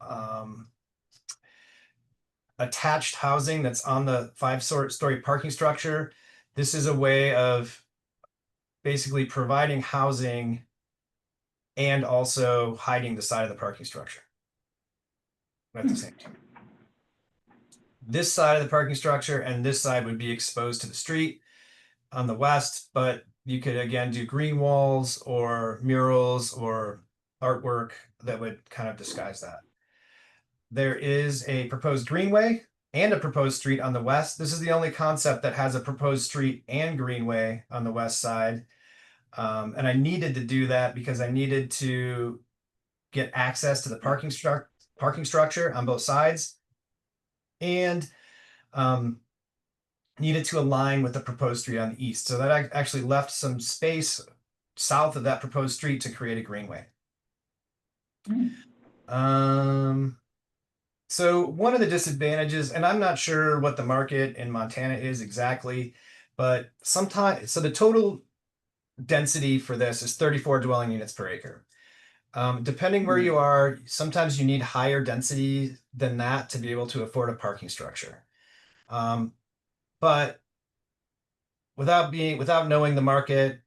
attached housing that's on the 5-story parking structure. This is a way of basically providing housing and also hiding the side of the parking structure at the same time. This side of the parking structure and this side would be exposed to the street on the west, but you could again do green walls or murals or artwork that would kind of disguise that. There is a proposed greenway and a proposed street on the west. This is the only concept that has a proposed street and greenway on the west side. And I needed to do that because I needed to get access to the parking structure on both sides, and needed to align with the proposed street on the east. So that I actually left some space south of that proposed street to create a greenway. So one of the disadvantages, and I'm not sure what the market in Montana is exactly, but so the total density for this is 34 dwelling units per acre. Depending where you are, sometimes you need higher density than that to be able to afford a parking structure. But without knowing the market,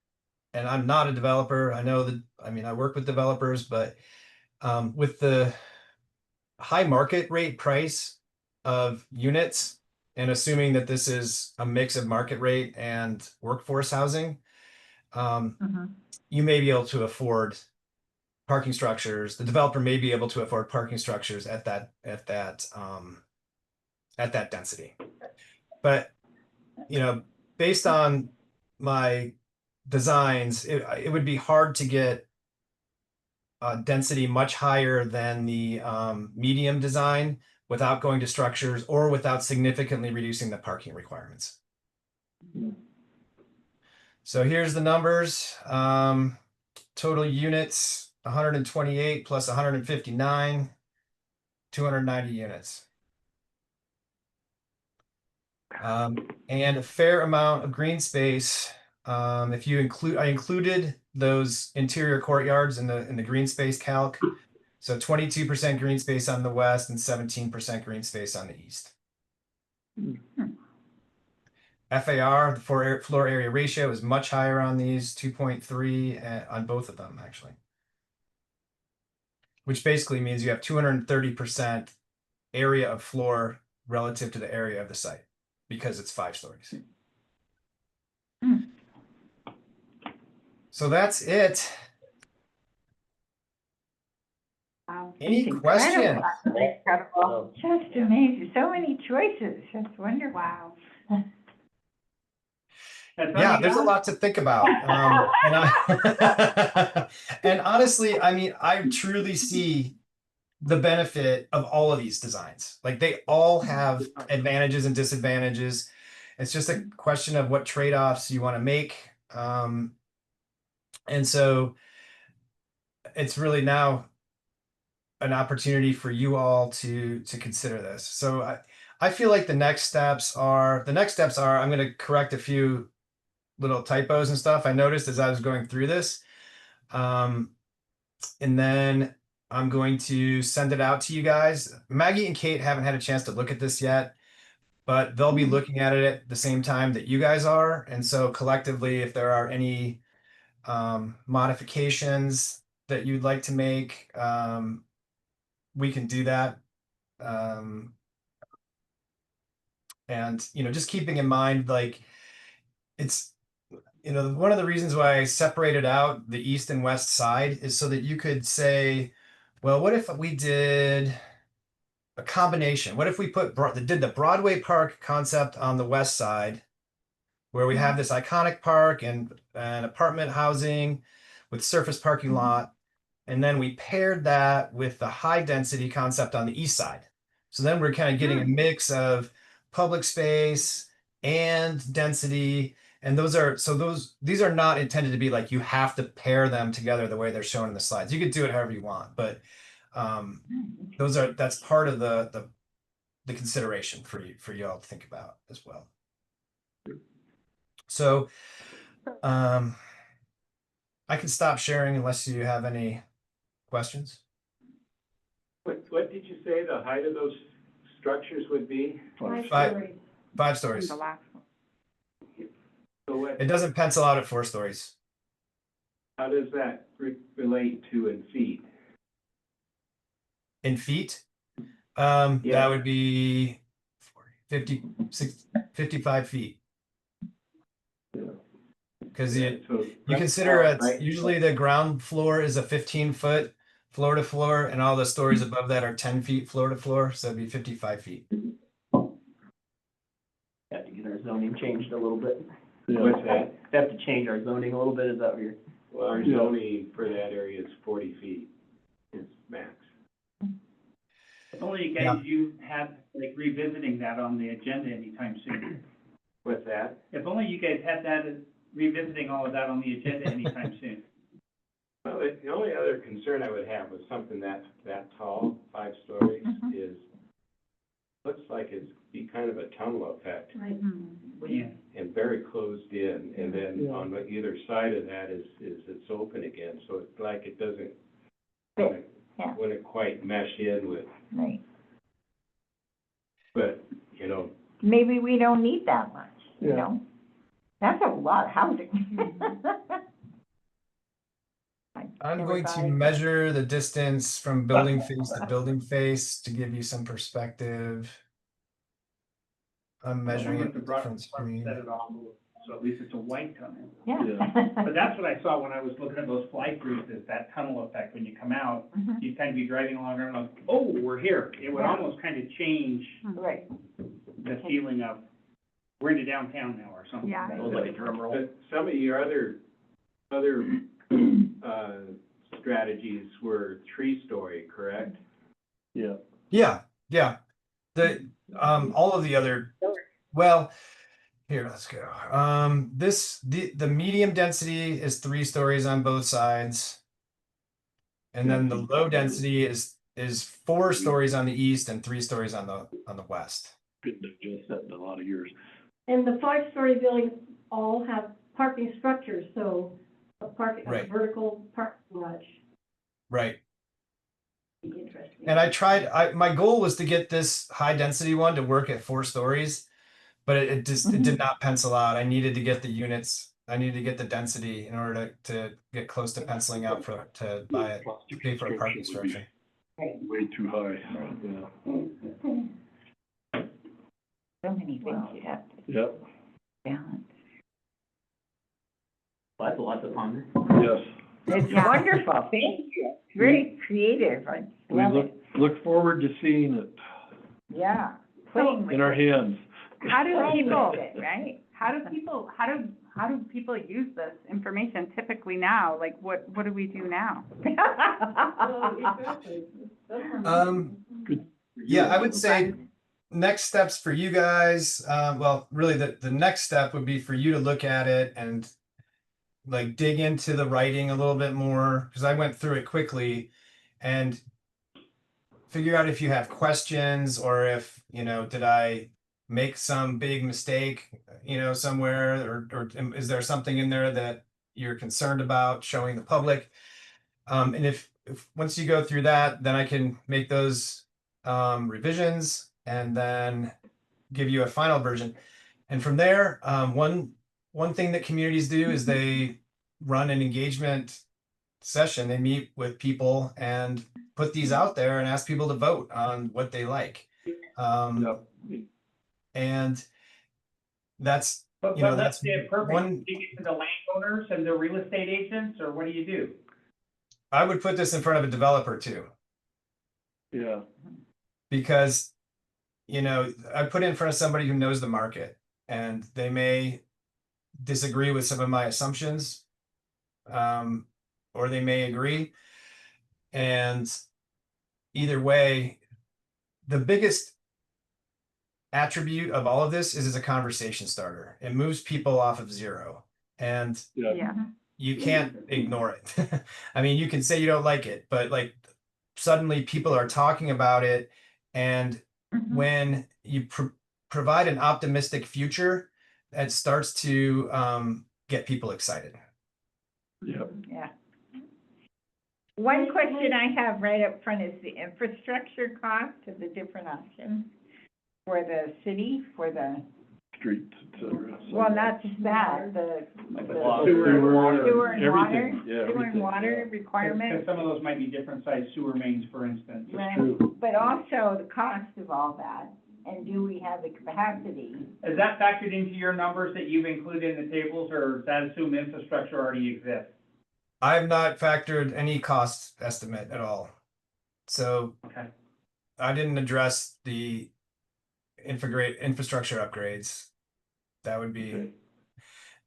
and I'm not a developer, I work with developers, but with the high market rate price of units, and assuming that this is a mix of market rate and workforce housing, you may be able to afford parking structures. The developer may be able to afford parking structures at that at that density. But, you know, based on my designs, it would be hard to get density much higher than the medium design without going to structures or without significantly reducing the parking requirements. So here's the numbers. Total units, 128 plus 159, 290 units. And a fair amount of green space. If you include, I included those interior courtyards in the green space calc. So 22% green space on the west and 17% green space on the east. FAR, the floor area ratio, is much higher on these, 2.3 on both of them, actually. Which basically means you have 230% area of floor relative to the area of the site because it's 5 stories. So that's it. Wow. Any It's questions? Incredible. Just amazing. So many choices. Just wonderful. Wow. That's all Yeah, you there's a got? lot to think about. And honestly, I mean, I truly see the benefit of all of these designs. Like they all have advantages and disadvantages. It's just a question of what trade-offs you want to make. And so it's really now an opportunity for you all to consider this. So I feel like the next steps are I'm going to correct a few little typos and stuff I noticed as I was going through this. And then I'm going to send it out to you guys. Maggie and Kate haven't had a chance to look at this yet, but they'll be looking at it at the same time that you guys are. And so collectively, if there are any modifications that you'd like to make, we can do that. And, you know, just keeping in mind, like, it's, you know, one of the reasons why I separated out the east and west side is so that you could say, well, what if we did a combination? What if we did the Broadway Park concept on the west side, where we have this iconic park and apartment housing with surface parking lot, and then we paired that with the high density concept on the east side. So then we're kind of getting a mix of public space and density. And these are not intended to be like you have to pair them together the way they're shown in the slides. You could do it however you want, but that's part of the consideration for you all to think about as well. So I can stop sharing unless you have any questions. What did you say the height of those structures would be? 5 Five. stories. 5 stories. The last one. So what, It doesn't pencil out at 4 stories. how does that relate to in feet? In feet, Yeah. that would be 55 feet. Because you consider usually the ground floor is a 15-foot floor to floor, and all the stories above that are 10 feet floor to floor, so it'd be 55 feet. Have to get our zoning changed a little bit. What's that? Have to change our zoning a little bit, is that what you're? Well, our zoning for that area is 40 feet, is max. If only you guys, you had, like, revisiting that on the agenda anytime soon. What's that? If only you guys had that, revisiting all of that on the agenda anytime soon. Well, the only other concern I would have with something that tall, 5 stories, is, looks like it's be kind of a tunnel effect Yeah. and very closed in, and then on the either side of that is it's open again, so it's like it doesn't, Yeah. wouldn't quite mesh in with, Right. but, you know, Maybe we don't need that much, you Yeah. know? That's a lot of housing. I'm going to measure the distance from building face to building face to give you some perspective. I'm measuring it with a different screen. Set it off. so at least it's a white tunnel. Yeah. But that's what I saw when I was looking at those fly-throughs, is that tunnel effect. When you come out, Mhm. you'd kind of be driving along and like, oh, we're here. It would Yeah. almost kind of change Right. the feeling of, we're into downtown now or something. Yeah. It was like a drum roll. But some of your other, strategies were 3-story, correct? Yeah. Yeah, yeah. All of the other, well, here, let's go. The medium density is 3 stories on both sides. And then the low density is 4 stories on the east and 3 stories on the west. Couldn't have just that in a lot of years. And the 5-story buildings all have parking structures, so a Right. vertical parking garage Right. would be interesting. And my goal was to get this high density one to work at 4 stories, but it did not pencil out. I needed to get the units. I needed to get the density in order to get close to penciling out to buy it, to pay for a parking structure. Way too high, yeah. So many things you have to Yep, balance. Lots and lots of ponder. yes. It's Yeah. wonderful, thank you. It's very creative, I We love it. look forward to seeing it Yeah. Playing with in our hands. How do people, right? how do people use this information typically now? Like, what do we do now? Yeah, I would say next steps for you guys, well, really the next step would be for you to look at it and like dig into the writing a little bit more, because I went through it quickly, and figure out if you have questions, or if, did I make some big mistake, somewhere, or is there something in there that you're concerned about showing the public? And if once you go through that, then I can make those revisions and then give you a final version. And from there, one thing that communities do is they run an engagement session. They meet with people and put these out there and ask people to vote on what they like. Yep. And that's, But that's let's say perfect, one. you get to the landowners and the real estate agents, or what do you do? I would put this in front of a developer too, Yeah, because, I put it in front of somebody who knows the market, and they may disagree with some of my assumptions, or they may agree. And either way, the biggest attribute of all of this is it's a conversation starter. It moves people off of zero, and yeah. Yeah. you can't ignore it. I mean, you can say you don't like it, but like suddenly people are talking about it. And Mhm. when you provide an optimistic future, it starts to get people excited. Yep. Yeah. One question I have right up front is the infrastructure cost of the different options for the city, for the, Streets, et cetera. well, not just that, the Like the the block. sewer and Everything, water, yeah, sewer and everything, water Because requirements. some of those might be different sized sewer mains, for instance. Right, true. but also the cost of all that, and do we have the capacity? Is that factored into your numbers that you've included in the tables, or does that assume infrastructure already exists? I have not factored any cost estimate at all. So Okay. I didn't address the infrastructure upgrades. That would be, Okay.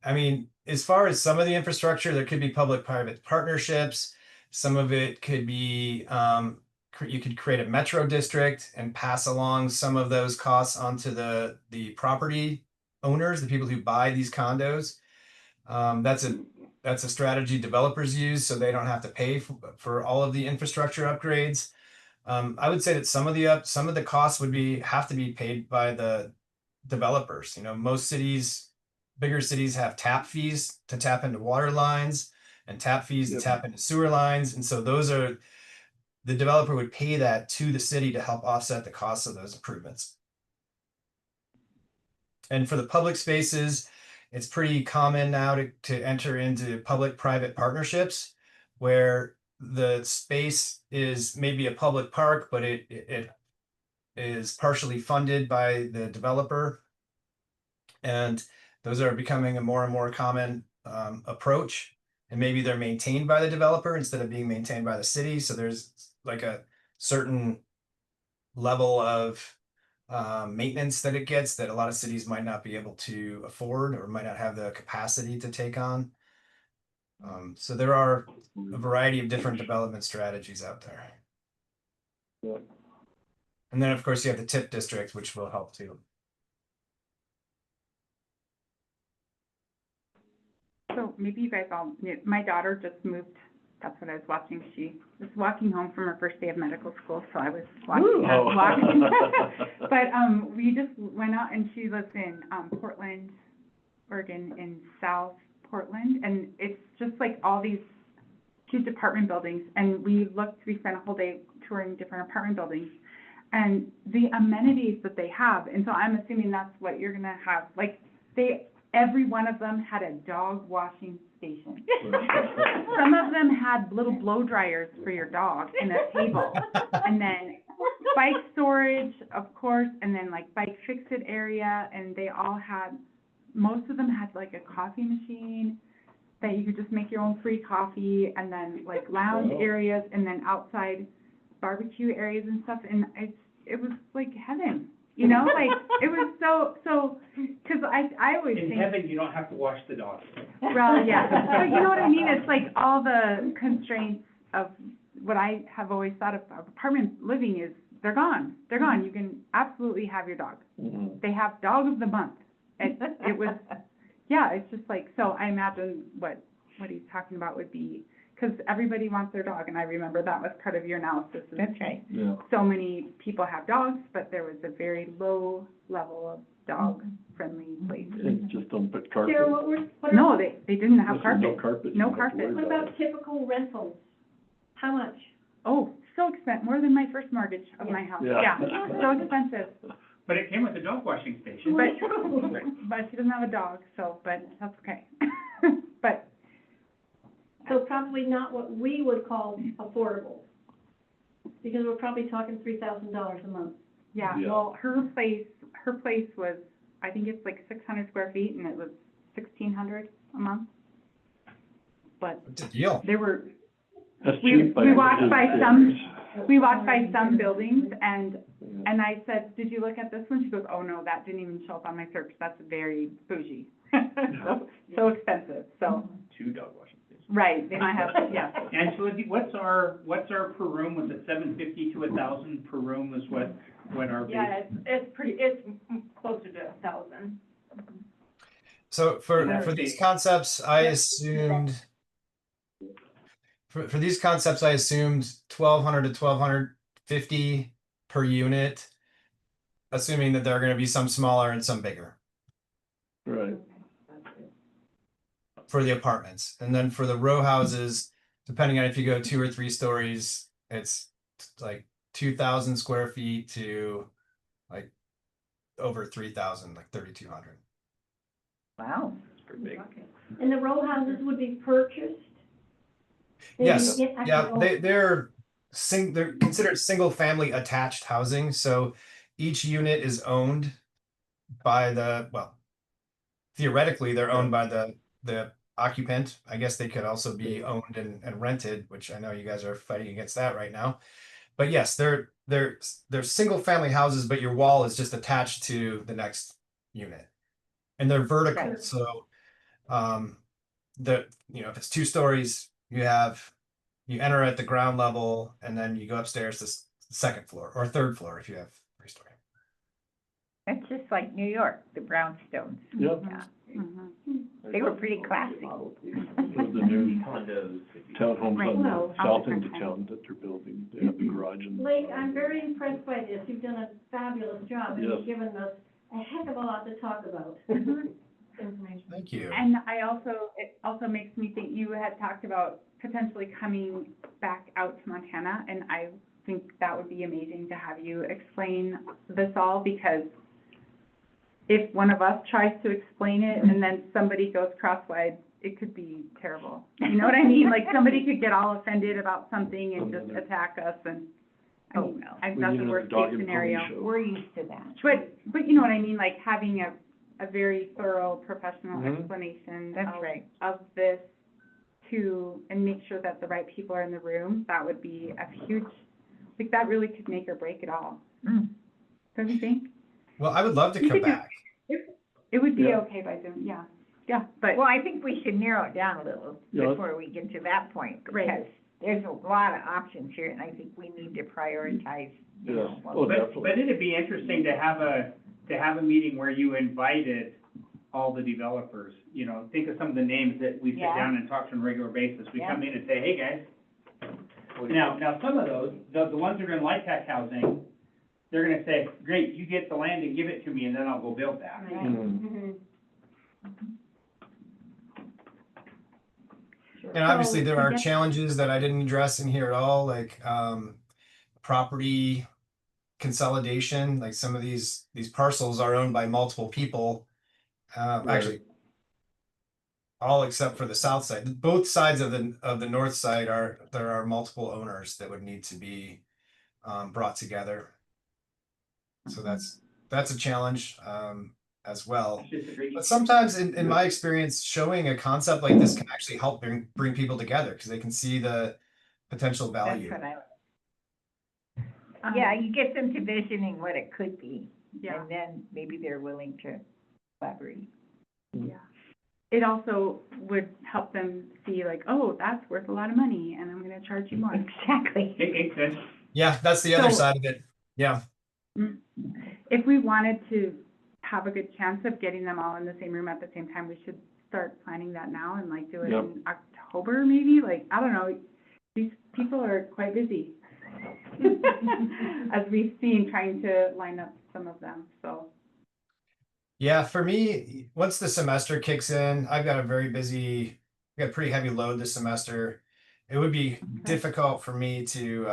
I mean, as far as some of the infrastructure, there could be public-private partnerships. Some of it could be, you could create a metro district and pass along some of those costs onto the property owners, the people who buy these condos. That's a strategy developers use, so they don't have to pay for all of the infrastructure upgrades. I would say that some of the costs would have to be paid by the developers. Most cities, bigger cities, have tap fees to tap into water lines and tap fees to Yep. tap into sewer lines. And so the developer would pay that to the city to help offset the costs of those improvements. And for the public spaces, it's pretty common now to enter into public-private partnerships where the space is maybe a public park, but it is partially funded by the developer. And Those are becoming a more and more common approach, and maybe they're maintained by the developer instead of being maintained by the city. So there's like a certain level of maintenance that it gets that a lot of cities might not be able to afford or might not have the capacity to take on. So there are a variety of different development strategies out there. Yeah. And then, of course, you have the TIP district, which will help too. So maybe you guys all knew, my daughter just moved, that's what I was watching. She was walking home from her first day of medical school, so I was watching her Oh. walk. But we just went out, and she lives in Portland, Oregon, in South Portland, and it's just like all these huge apartment buildings, and we spent a whole day touring different apartment buildings, and the amenities that they have, and so I'm assuming that's what you're gonna have, like, every one of them had a dog washing station. Some of them had little blow dryers for your dog and a table. And then bike storage, of course, and then like bike fix-it area, and they all had, most of them had like a coffee machine that you could just make your own free coffee, and then like lounge Wow. areas, and then outside barbecue areas and stuff, and it was like heaven. You know, like, it was so, because I always In think. heaven, you don't have to wash the dog. Well, yeah, but you know what I mean, it's like all the constraints of what I have always thought of apartment living is, they're gone, you can absolutely have your dog. Mhm. They have dog of the month, it was, yeah, it's just like, so I imagine what he's talking about would be, because everybody wants their dog, and I remember that was part of your analysis. Is That's right. Yeah. so many people have dogs, but there was a very low level of dog-friendly places. And just don't put carpet. Sarah, what No, about, they didn't have Listen, carpet. No carpet. No you don't have to carpet. worry what about about typical rentals? How much? Oh, so expensive, more than my first mortgage of my house. Yeah. So expensive. But it came with a dog washing station. But she doesn't have a dog, so, but that's okay. But, So probably not what we would call affordable, because we're probably talking $3,000 a month. yeah, Yeah. well, her place was, I think it's like 600 square feet, and it was 1,600 a month. But It's a deal. there were, That's we cheap. walked by some- Yeah. we walked by some buildings, and I said, did you look at this one? She goes, oh, no, that didn't even show up on my search. That's very bougie. So expensive, so, 2 dog washing stations. right, they might have, yeah. Angela, what's our per room? Was it $750 to $1,000 per room is what our base? Yeah, it's closer to 1,000. So for these concepts, I assumed for these concepts, I assumed 1,200 to 1,250 per unit, assuming that there are going to be some smaller and some bigger Right. for the apartments. And then for the row houses, depending on if you go 2 or 3 stories, it's like 2,000 square feet to like over 3,000, like 3,200. Wow. It's pretty big. And the row houses would be purchased? They Yes, didn't get yeah, actually they're considered single family attached housing. So each unit is owned by theoretically, they're owned by the occupant. I guess they could also be owned and rented, which I know you guys are fighting against that right now. But yes, they're single family houses, but your wall is just attached to the next unit. And they're vertical. Right. So if it's 2 stories, you enter at the ground level, and then you go upstairs to the 2nd floor or 3rd floor if you have 3-story. That's just like New York, the brownstones. Yep. Yeah. Mhm. They were pretty classy. The new Condos. townhomes Right. on the Well, south end different of kinds. town that they're building. They have the garage and. Blake, I'm very impressed by this. You've done a fabulous job, and Yes. you've given us a heck of a lot to talk about. Information. Thank you. And it also makes me think, you had talked about potentially coming back out to Montana, and I think that would be amazing to have you explain this all, because if one of us tries to explain it and then somebody goes cross-eyed, it could be terrible. You know what I mean? Like, somebody could get all offended about something and just attack us, and, I mean, no. that's We need the another worst dog case and pony scenario. show. We're used to that. But you know what I mean, like having a very thorough professional Mhm. explanation That's right. of this and make sure that the right people are in the room, that would be a huge, like, that really could make or break it all. Mm. Don't you think? Well, I would love to We come could do- back. It would be Yeah. okay by Zoom, yeah, but, Well, I think we should narrow it down a little Yeah. before we get to that point, Right. because there's a lot of options here, and I think we need to prioritize, you know, Yes, what oh, we- But definitely. it'd be interesting to have a meeting where you invited all the developers, you know, think of some of the names that we sit Yeah. down and talk to on a regular basis. We Yeah. come in and say, hey, guys. Now, some of those, the ones that are in light tech housing, they're gonna say, great, you get the land and give it to me, and then I'll go build that. Right. Mhm. And obviously So, there to are get- challenges that I didn't address in here at all, like property consolidation, like some of these parcels are owned by multiple people. Actually, all except for the south side. Both sides of the north side there are multiple owners that would need to be brought together. So that's a challenge as well. It's just a great. But sometimes in my experience, showing a concept like this can actually help bring people together because they can see the potential That's value. what I, um, yeah, you get them to visioning what it could be, yeah, and then maybe they're willing to collaborate. yeah. It also would help them see like, oh, that's worth a lot of money, and I'm gonna charge you more. Exactly. It could. Yeah, that's the other So- side of it. Yeah. If we wanted to have a good chance of getting them all in the same room at the same time, we should start planning that now and like do it Yep. in October maybe, like, I don't know. These people are quite busy. As we've seen, trying to line up some of them, so. Yeah, for me, once the semester kicks in, I've got a pretty heavy load this semester. It would be difficult for me to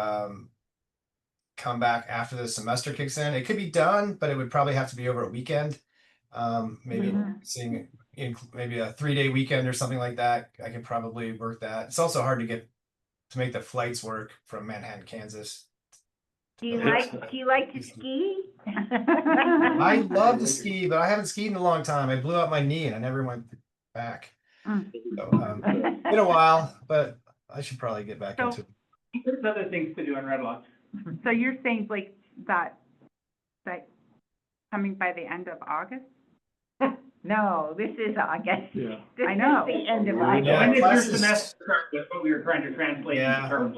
come back after the semester kicks in. It could be done, but it would probably have to be over a weekend. Maybe seeing maybe a 3-day weekend or something like that. I could probably work that. It's also hard to make the flights work from Manhattan, Kansas. Do you It's- like to ski? I love to ski, but I haven't skied in a long time. I blew out my knee and I never went back. So, been a while, but I should probably get back So- into it. There's other things to do in Red Lodge. So you're saying like that coming by the end of August? No, this is August. Yeah. This I know. is the end of Yeah. August. Yeah, When did your classes- semester start? That's what we were trying to translate into Yeah. terms.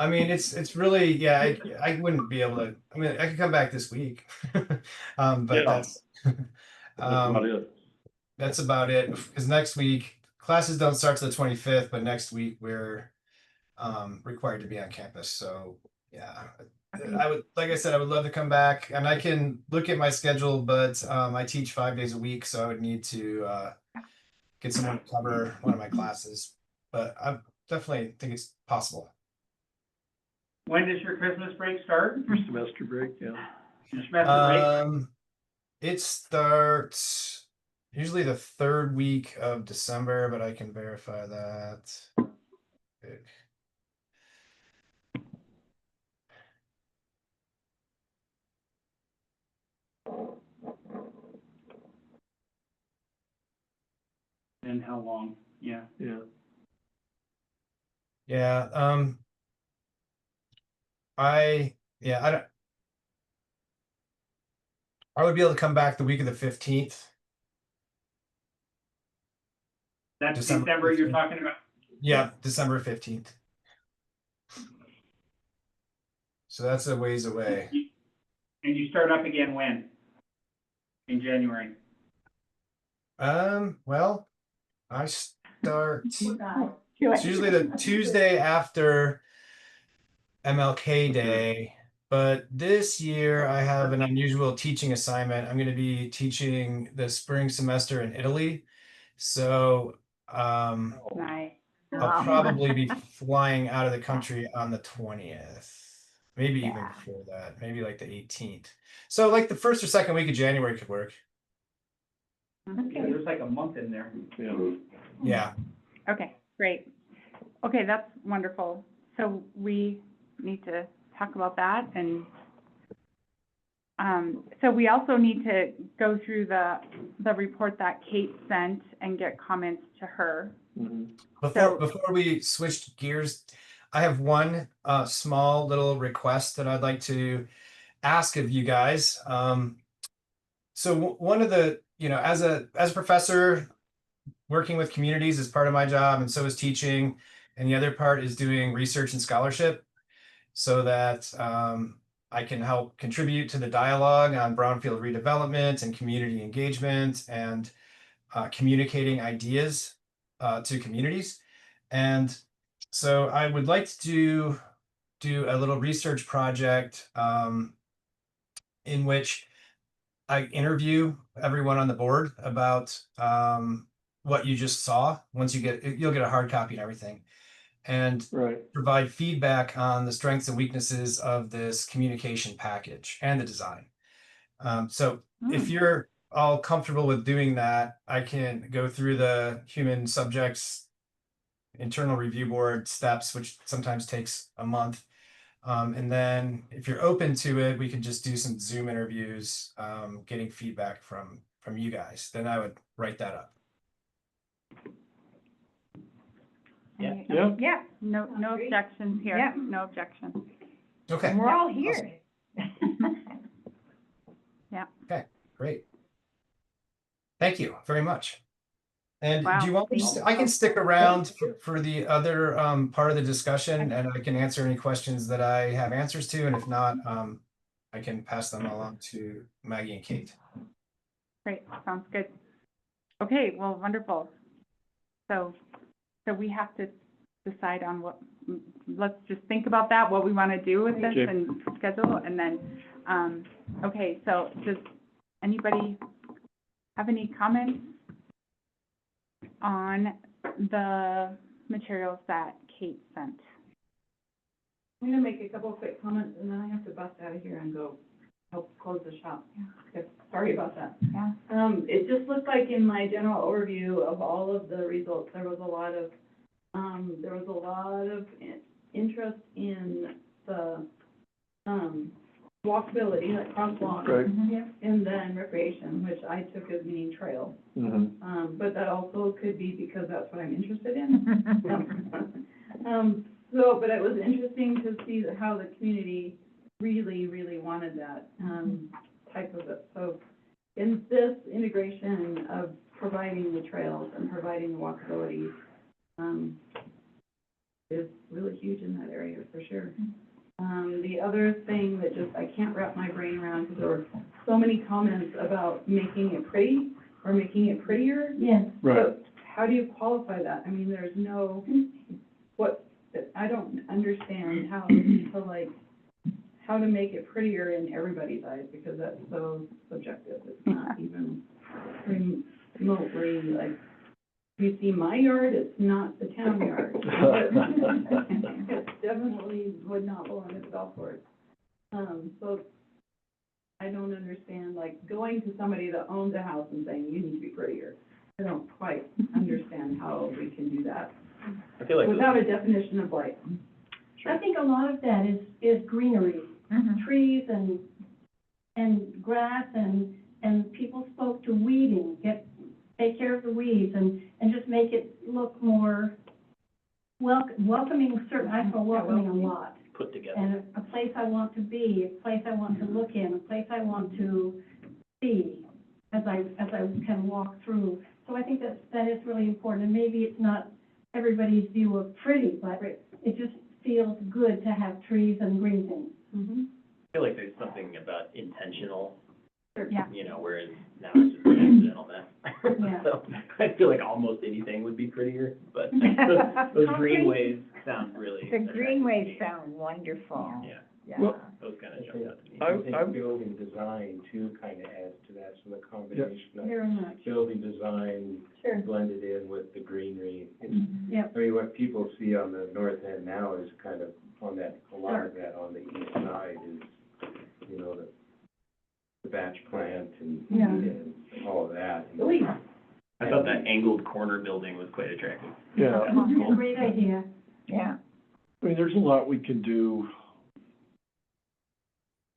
I mean, it's really, yeah, I wouldn't be able to, I mean, I could come back this week. But Yeah. that's, That's about it. that's about it. Because next week, classes don't start till the 25th, but next week we're required to be on campus. So, yeah, I would, like I said, I would love to come back and I can look at my schedule, but I teach 5 days a week, so I would need to get someone to cover one of my classes. But I definitely think it's possible. When does your Christmas break start? Your semester break, yeah. Your semester break? It starts usually the 3rd week of December, but I can verify that. Okay. And how long? Yeah. Yeah. Yeah, I don't. I would be able to come back the week of the 15th. That's December December you're 15th. talking about? Yeah, December 15th. So that's a ways away. And you start up again when? In January? Well, I start, it's It's usually the Tuesday after MLK Day, but this year I have an unusual teaching assignment. I'm going to be teaching the spring semester in Italy. So, Nice. I'll probably be flying out of the country on the 20th, maybe even Yeah. before that, maybe like the 18th. So like the 1st or 2nd week of January could work. Yeah, there's like a month in there. Yeah. Yeah. Okay, great. Okay, that's wonderful. So we need to talk about that and So we also need to go through the report that Kate sent and get comments to her. Mhm. Before we switch gears, I have one small little request that I'd like to ask of you guys. So one of the, as a professor, working with communities is part of my job, and so is teaching, and the other part is doing research and scholarship, so that I can help contribute to the dialogue on brownfield redevelopment and community engagement and communicating ideas to communities. And so I would like to do a little research project in which I interview everyone on the board about what you just saw. Once you'll get a hard copy and everything, and Right. provide feedback on the strengths and weaknesses of this communication package and the design. So if you're all comfortable with doing that, I can go through the human subjects internal review board steps, which sometimes takes a month. And then if you're open to it, we can just do some Zoom interviews, getting feedback from you guys. Then I would write that up. Yeah. Yeah. Yeah, No objections here. Yeah. No objections. Okay. and we're all here. Great. Thank you very much. And Wow, do you want me thank I can stick around for the other part of the discussion, and I can answer any questions that I have answers to, and if not, I can pass them along to Maggie and Kate. Great, sounds good. Okay, well, wonderful. So we have to decide on let's just think about that, what we want to do with this Okay. and schedule, and then, okay, so does anybody have any comments on the materials that Kate sent? I'm gonna make a couple of quick comments, and then I have to bust out of here and go help close the shop. Okay, sorry about that. Yeah. It just looked like in my general overview of all of the results, there was a lot of interest in the, walkability, like crosswalk. Right. And then recreation, which I took as meaning trail. Mhm. But that also could be because that's what I'm interested in. But it was interesting to see how the community really, really wanted that, type of it. So in this integration of providing the trails and providing the walkability, is really huge in that area for sure. The other thing that just, I can't wrap my brain around, because there were so many comments about making it pretty or making it prettier. Yes. Right. So how do you qualify that? I mean, there's no, I don't understand how to make it prettier in everybody's eyes, because that's so subjective. It's not even remotely, like, if you see my yard, it's not the town yard. It definitely would not belong at the golf course. So I don't understand, like, going to somebody that owns a house and saying, you need to be prettier. I don't quite understand how we can do that I feel like without a definition of blight. I think a lot of that is greenery, trees and grass and people spoke to weeding, take care of the weeds and just make it look more welcoming, I feel welcoming a lot. put together. And a place I want to be, a place I want to look in, a place I want to see as I can walk through. So I think that is really important, and maybe it's not everybody's view of pretty, but it just feels good to have trees and green things. I feel like there's something about intentional, Yeah. whereas now it's just an accidental mess. Yeah. So I feel like almost anything would be prettier, but those greenways sound really The attractive to greenways me. sound wonderful. Yeah, Yeah. Well, those kind of jump out to me. I think building design too kind of adds to that, so the combination of Very much. building design Sure. blended in with the greenery. Yep. I mean, what people see on the north end now is kind of on that, a lot of that on the east side is, the batch plant and all of that. I thought that angled corner building was quite attractive. Yeah. Great idea. Yeah. I mean, there's a lot we can do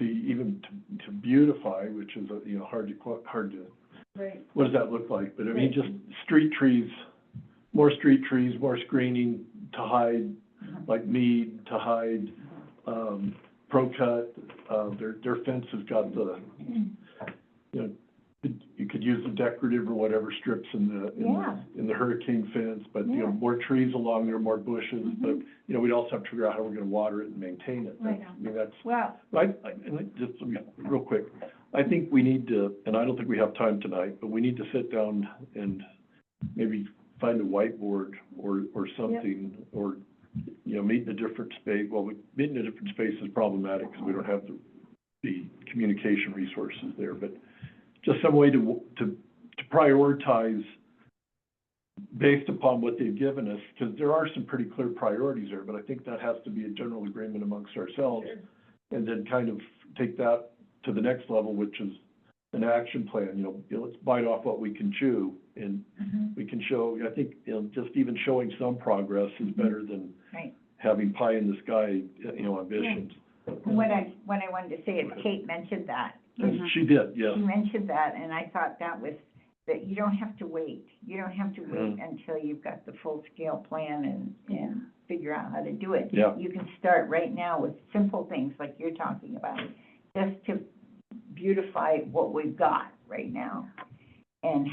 even to beautify, which is, hard to, Right. what does that look like? But I mean, just street trees, more screening to hide, like mead, to hide, pro-cut, their fence has got the, you could use the decorative or whatever strips in the hurricane fence, but, more trees along there, more bushes, but, we'd also have to figure out how we're gonna water it and maintain it. Right. I mean, that's, Well, just real quick, I think we need to, and I don't think we have time tonight, but we need to sit down and maybe find a whiteboard or something, or, meet in a different space. Well, meeting in a different space is problematic because we don't have the communication resources there, but just some way to prioritize based upon what they've given us, because there are some pretty clear priorities there, but I think that has to be a general agreement amongst ourselves. And then kind of take that to the next level, which is an action plan, let's bite off what we can chew, and we can show, I think, just even showing some progress is better than right. having pie in the sky, ambitions. What I wanted to say is Kate mentioned that. She did, yeah. She mentioned that, and I thought that you don't have to wait. You don't have to wait until you've got the full-scale plan and figure out how to do it. Yeah. You can start right now with simple things like you're talking about, just to beautify what we've got right now. And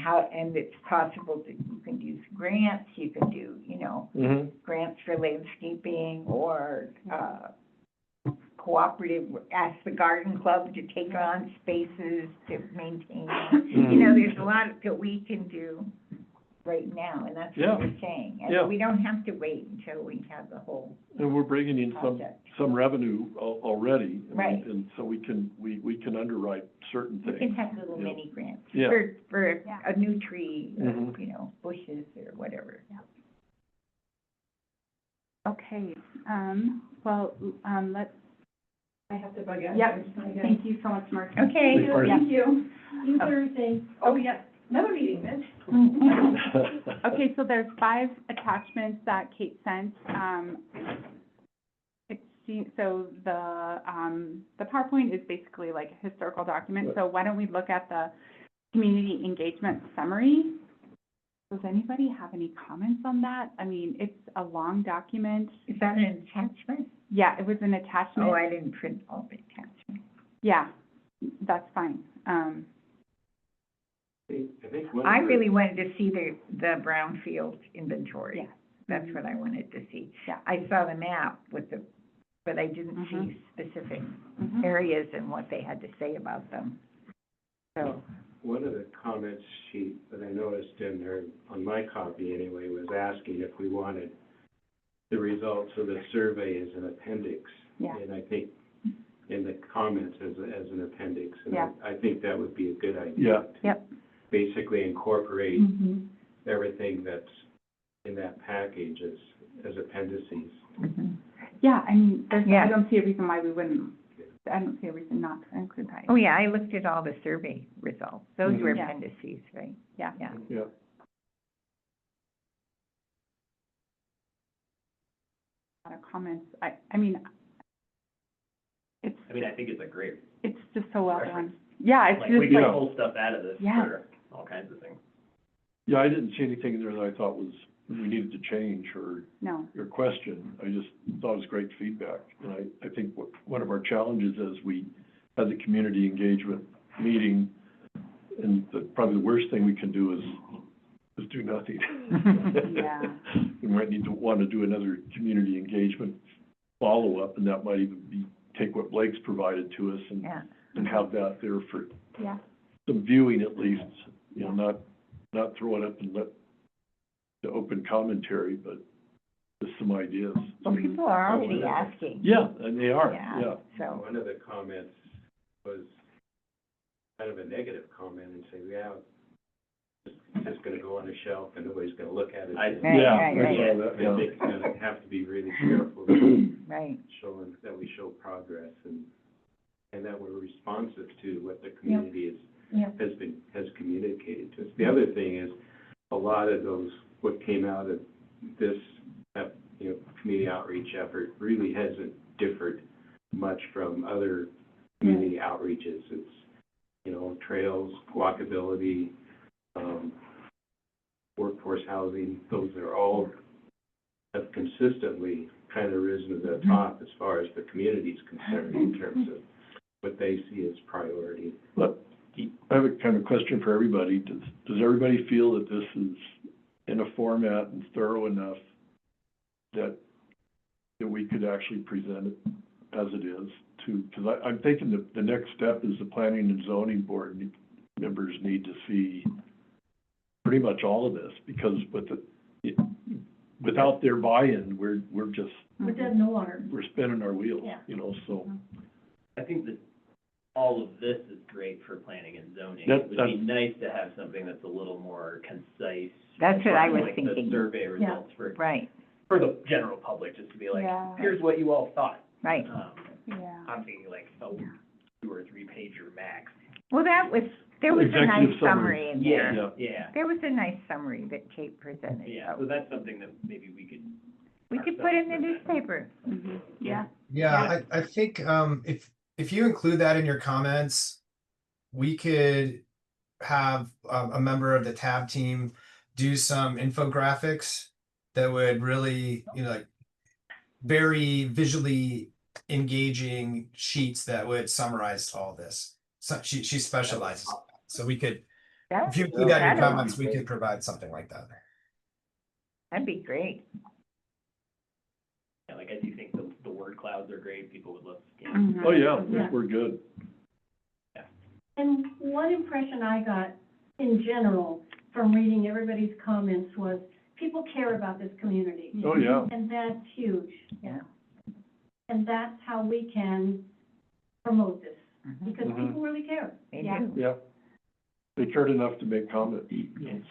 it's possible that you can use grants, you can do, grants for landscaping, or, cooperative, ask the garden club to take on spaces to maintain. There's a lot that we can do right now, and that's what you're saying. And we don't have to wait until we have the whole And we're bringing in some revenue already. Right. And so we can underwrite certain things. We can have little mini grants Yeah. for a new tree, or, bushes or whatever. Okay, let's, I have to bug out. yep, thank you so much, Mark. Okay. Thank you. See you Thursday. Oh, we got another meeting then. Okay, so there's 5 attachments that Kate sent. So the PowerPoint is basically like a historical document, so why don't we look at the community engagement summary? Does anybody have any comments on that? I mean, it's a long document. Is that an attachment? Yeah, it was an attachment. Oh, I didn't print all the attachments. Yeah, that's fine. I think one I of the- really wanted to see the brownfield inventory. Yeah. That's what I wanted to see. Yeah. I saw the map but I didn't see specific areas and what they had to say about them. So. One of the comments sheet that I noticed in her, on my copy anyway, was asking if we wanted the results of the survey as an appendix. Yeah. And I think in the comments as an appendix. And Yeah. I think that would be a good idea. Yeah. to Yep. Basically incorporate everything that's in that package as appendices. Yeah, I mean, Yeah. I don't see a reason why we wouldn't, I don't see a reason not to include that. Oh, yeah, I looked at all the survey results. Those were Yeah. appendices, right? Yeah. Yeah. Yeah. A lot of comments. I mean, I think it's a great, it's just so well Reference. done. Yeah, it's like, just we can like, pull stuff out of this Yeah. for all kinds of things. Yeah, I didn't see anything in there that I thought we needed to change or question. I just thought it was great feedback. And I think one of our challenges as we had the community engagement meeting, and probably the worst thing we can do is do nothing. Yeah. We might want to do another community engagement follow-up, and that might even be, take what Blake's provided to us and have that there for some viewing at least, not throw it up and let the open commentary, but just some ideas. Well, people are already asking. Yeah, and they are, Yeah. So, One of the comments was kind of a negative comment and say, it's just gonna go on a shelf and nobody's gonna look at it. Right, Yeah, right, I right. saw that, I think yeah. we're gonna have to be really careful right. showing that we show progress and that we're responsive to what the community has communicated to us. The other thing is, a lot of what came out of this, community outreach effort really hasn't differed much from other community outreaches. It's, trails, walkability, workforce housing, those are all have consistently kind of risen to the top as far as the community's concerned in terms of what they see as priority. But I have a kind of question for everybody. Does everybody feel that this is in a format and thorough enough that we could actually present it as it is to, because I'm thinking that the next step is the planning and zoning board members need to see pretty much all of this, because without their buy-in, we're just, We're dead in the water. we're spinning our wheels, Yeah. So. I think that all of this is great for planning and zoning. That- It would be nice to have something that's a little more concise. That's what I was like thinking. the survey results Right, for the general public, just to be like, Yeah. here's what you all thought. right. Yeah. I'm thinking like, 2 or 3 pager max. Well, there was a Executive nice summary. summary in there. Yeah. Yeah, There was a nice summary that Kate presented. yeah, so that's something that maybe we could. We could put in the newspaper. Yeah. Yeah, I think, if you include that in your comments, we could have a member of the tab team do some infographics that would really, like very visually engaging sheets that would summarize all this. So she specializes in that. So we could, if you include that in your comments, we could provide something like that. That'd be great. Yeah, like I do think the word clouds are great, people would love to scan. Mhm. Oh, yeah, Yeah. we're good. And one impression I got in general from reading everybody's comments was people care about this community. Oh, yeah. And that's huge. Yeah. And that's how we can promote this, Mhm. because Mhm. people really care. They Yeah. do. Yeah. They cared enough to make comments.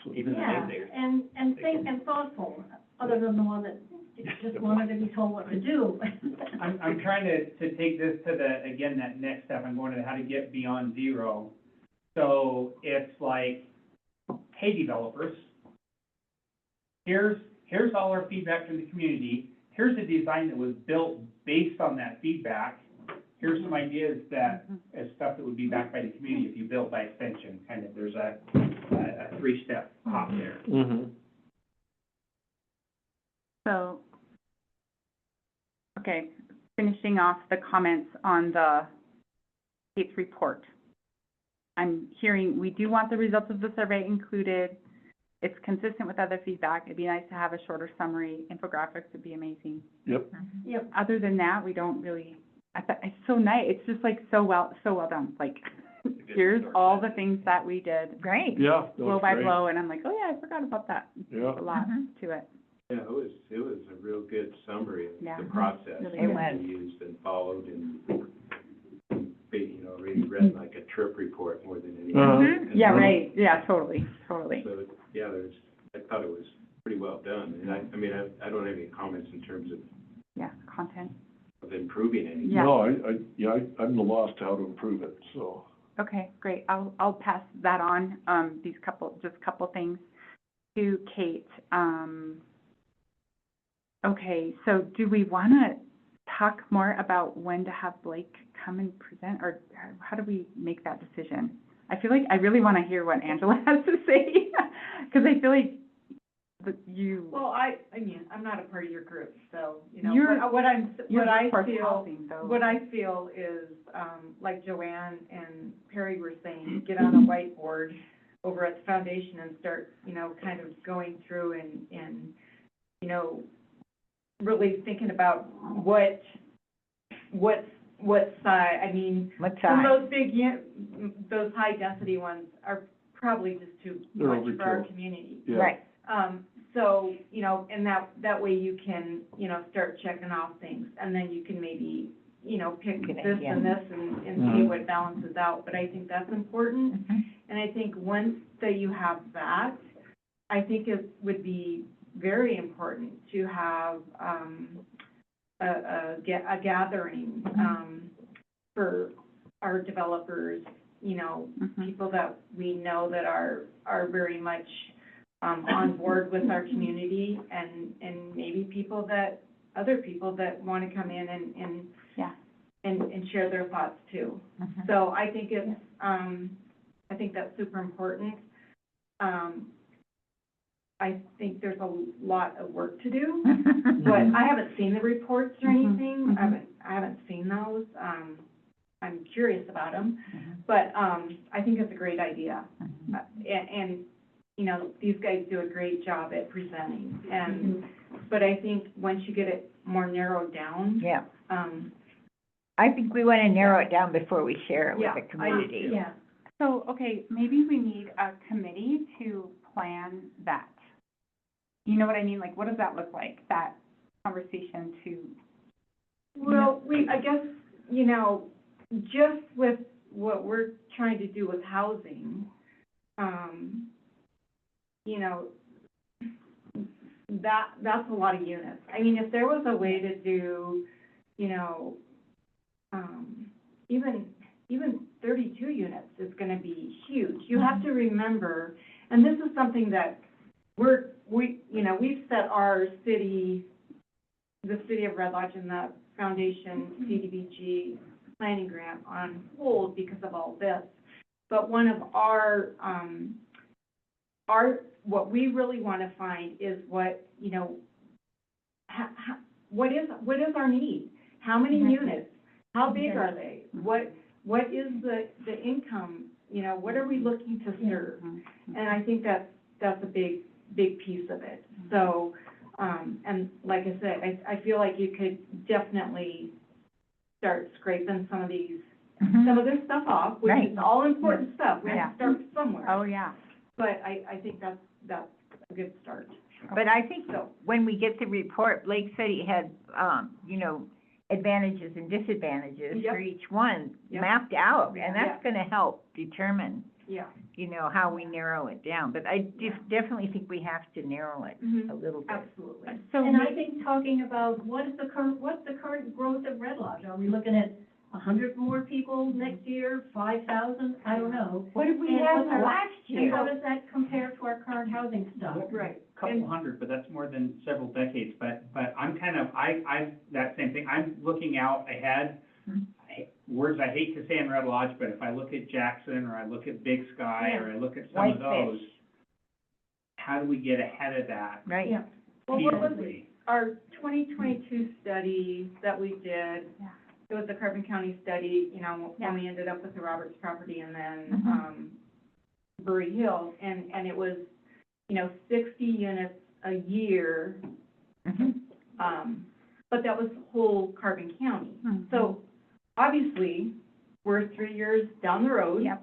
So. Even the Yeah, naysayers. and thoughtful, other than the one that just wanted to be told what to do. I'm trying to take this to that next step, I'm going to how to get beyond zero. So it's like, hey, developers, here's all our feedback from the community, here's a design that was built based on that feedback, here's some ideas that, as stuff that would be backed by the community if you built by extension, kind of, there's a 3-step hop there. Mm-hmm. So, okay, finishing off the comments on the Kate's report. I'm hearing, we do want the results of the survey included. It's consistent with other feedback. It'd be nice to have a shorter summary. Infographics would be amazing. Yep. Yep. Other than that, we don't really, it's so nice. It's just like so well done. Like, here's all the things that we did, Great. Yeah. that blow was by great. blow, and I'm like, oh yeah, I forgot about that. Yeah. A lot Mhm. to it. Yeah, it was a real good summary of Yeah. the process Really It good. was. that we used and followed and, really read like a trip report more than anything. Uh-huh. Yeah, right. Yeah, totally. So, yeah, I thought it was pretty well done. And I don't have any comments in terms Yeah, content. of improving anything. Yeah. No, I'm the lost how to improve it, so. Okay, great. I'll pass that on, couple things to Kate. Okay, so do we want to talk more about when to have Blake come and present, or how do we make that decision? I feel like I really want to hear what Angela has to say, because I feel like you. Well, I mean, I'm not a part of your group, so, You're- what I workforce feel, housing, though. what I feel is, like Joanne and Perry were saying, get on a whiteboard over at the foundation and start, kind of going through and really thinking about what size, I mean, What some size? of those those high density ones are probably just too They're much for our overkill. community. Yeah. Right. So, and that way you can, start checking off things, and then you can maybe, pick Good this idea. and this and see what balances out, but I think that's important. Mhm. And I think once that you have that, I think it would be very important to have, a gathering, for our developers, Mhm. people that we know that are very much, on board with our community, and maybe other people that want to come in Yeah. and share their thoughts too. Mhm. So I think it's, I think that's super important. I think there's a lot of work to do, but I haven't seen the reports or anything. I haven't seen those. I'm curious about them, but, I think it's a great idea. And, you know, these guys do a great job at presenting, and, but I think once you get it more narrowed down, Yeah. I think we want to narrow it down before we share it with Yeah, the community. Yeah. So, okay, maybe we need a committee to plan that. You know what I mean? Like, what does that look like, that conversation to? well, I guess, you know, just with what we're trying to do with housing, you know, that's a lot of units. I mean, if there was a way to do, you know, even 32 units is gonna be huge. You have to remember, and this is something that we've set our city, the city of Red Lodge and the Foundation CDBG planning grant on hold because of all this. But one of our what we really want to find is what, you know, what is our need? How many units? How big are they? What is the income? You know, what are we looking to serve? And I think that's a big piece of it. So, and like I said, I feel like you could definitely start scraping some of this stuff off, which Right. is all important stuff. We have to start somewhere. Oh, yeah. But I think that's a good start. But I think when we get the report, Blake said he had, you know, advantages and disadvantages Yep. for each one Yep. mapped out, and Yeah. that's gonna help determine, Yeah. you know, how we narrow it down. But I definitely think we have to narrow it Mhm. a little bit. Absolutely. So, And I think talking about what's the current growth of Red Lodge? Are we looking at 100 more people next year, 5,000? I don't know. What did we And have what's our- last And how year? does that compare to our current housing stock? Right. Couple hundred, but that's more than several decades, but I'm kind of, I, that same thing, I'm looking out ahead. Words I hate to say in Red Lodge, but if I look at Jackson, or I look at Big Sky, or I look at some of those, Whitefish. how do we get ahead of that Right. Yeah. Well, what was peaceably? our 2022 study that we did? Yeah. It was a Carbon County study, you know, Yeah. when we ended up with the Roberts property and then, Mhm. Bury Hill, and it was, you know, 60 units a year, Mhm. but that was whole Carbon County. Mhm. So, obviously, we're 3 years down the road. Yep.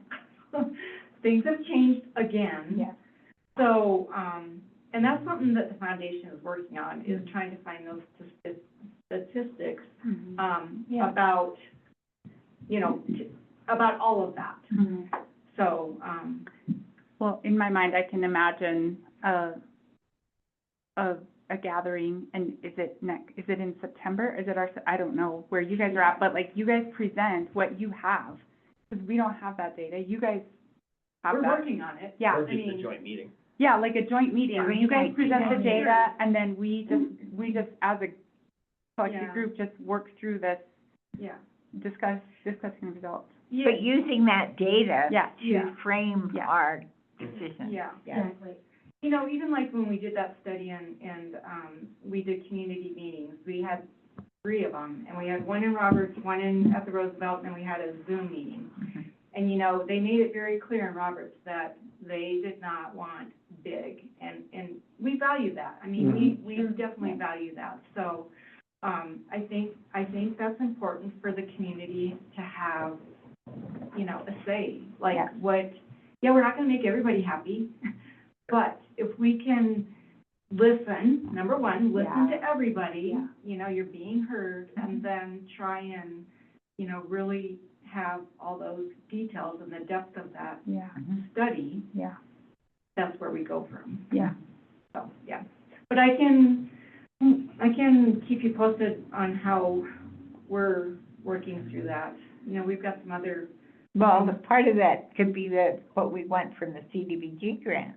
Things have changed again. Yeah. So, and that's something that the foundation is working on, is trying to find those statistics, Yeah. about, you know, about all of that. Mhm. So, Well, in my mind, I can imagine a gathering, and is it in September? Is it I don't know where you guys are at, but like, you guys present what you have, because we don't have that data. You guys have we're that. working on it. Yeah, Or I just a mean, joint meeting. yeah, like a joint meeting. Yeah, You guys green present the idea. data, and then we just as a collective Yeah. group, just work through this, Yeah. discussing results. But using that data Yeah. Yeah. to frame Yeah. our decision. Yeah. Exactly. You know, even like when we did that study and we did community meetings, we had 3 of them, and we had one in Roberts, one at the Roosevelt, and we had a Zoom meeting. Mhm. And, you know, they made it very clear in Roberts that they did not want big, and we value that. I mean, we definitely value that. So, I think that's important for the community to have, you know, a say. Like, Yeah. we're not gonna make everybody happy, but if we can listen, number one, listen to everybody, Yeah. you know, you're being heard, and then try and, you know, really have all those details and the depth of that Yeah. study, Yeah. that's where we go from. Yeah. So, yeah. But I can keep you posted on how we're working through that. You know, we've got some other, Well, the part of that could be what we want from the CDBG grant.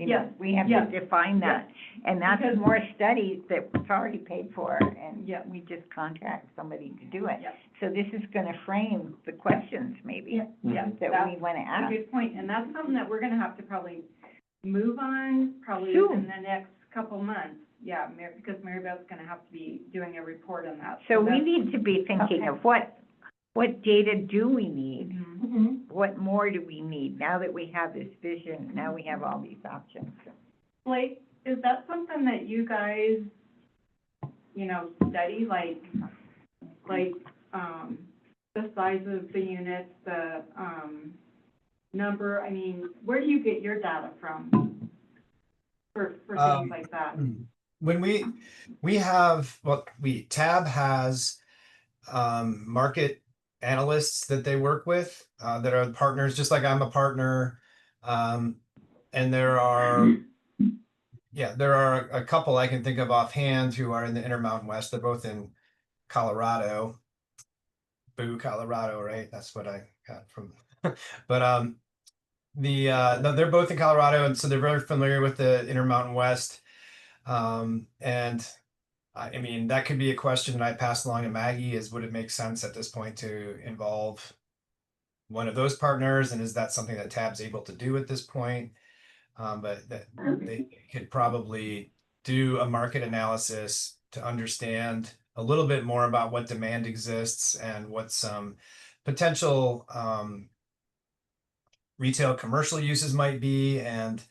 You know, Yes, we have yes, to define that. And that's Because- more studies that it's already paid for, and Yeah. we just contract somebody to do it. Yeah. So this is gonna frame the questions, maybe, Yeah, yeah, that that's we wanna a ask. good point, and that's something that we're gonna have to probably move on, probably Soon. within the next couple months. Yeah, because Mary Beth's gonna have to be doing a report on that. So we that's- need to be thinking Okay. of what data do we need? Mhm. Mm-hmm. What more do we need? Now that we have this vision, now we have all these options. Blake, is that something that you guys, you know, study, like, the size of the units, the, number, I mean, where do you get your data from? For things like that? When we have, well, TAB has market analysts that they work with that are partners, just like I'm a partner. And there are a couple I can think of offhand who are in the Intermountain West. They're both in Colorado. Boo, Colorado, right? That's what I got from. But no, they're both in Colorado, and so they're very familiar with the Intermountain West. And I mean, that could be a question that I pass along to Maggie is, would it make sense at this point to involve one of those partners? And is that something that TAB's able to do at this point? But that they could probably do a market analysis to understand a little bit more about what demand exists and what some potential retail commercial uses might be, and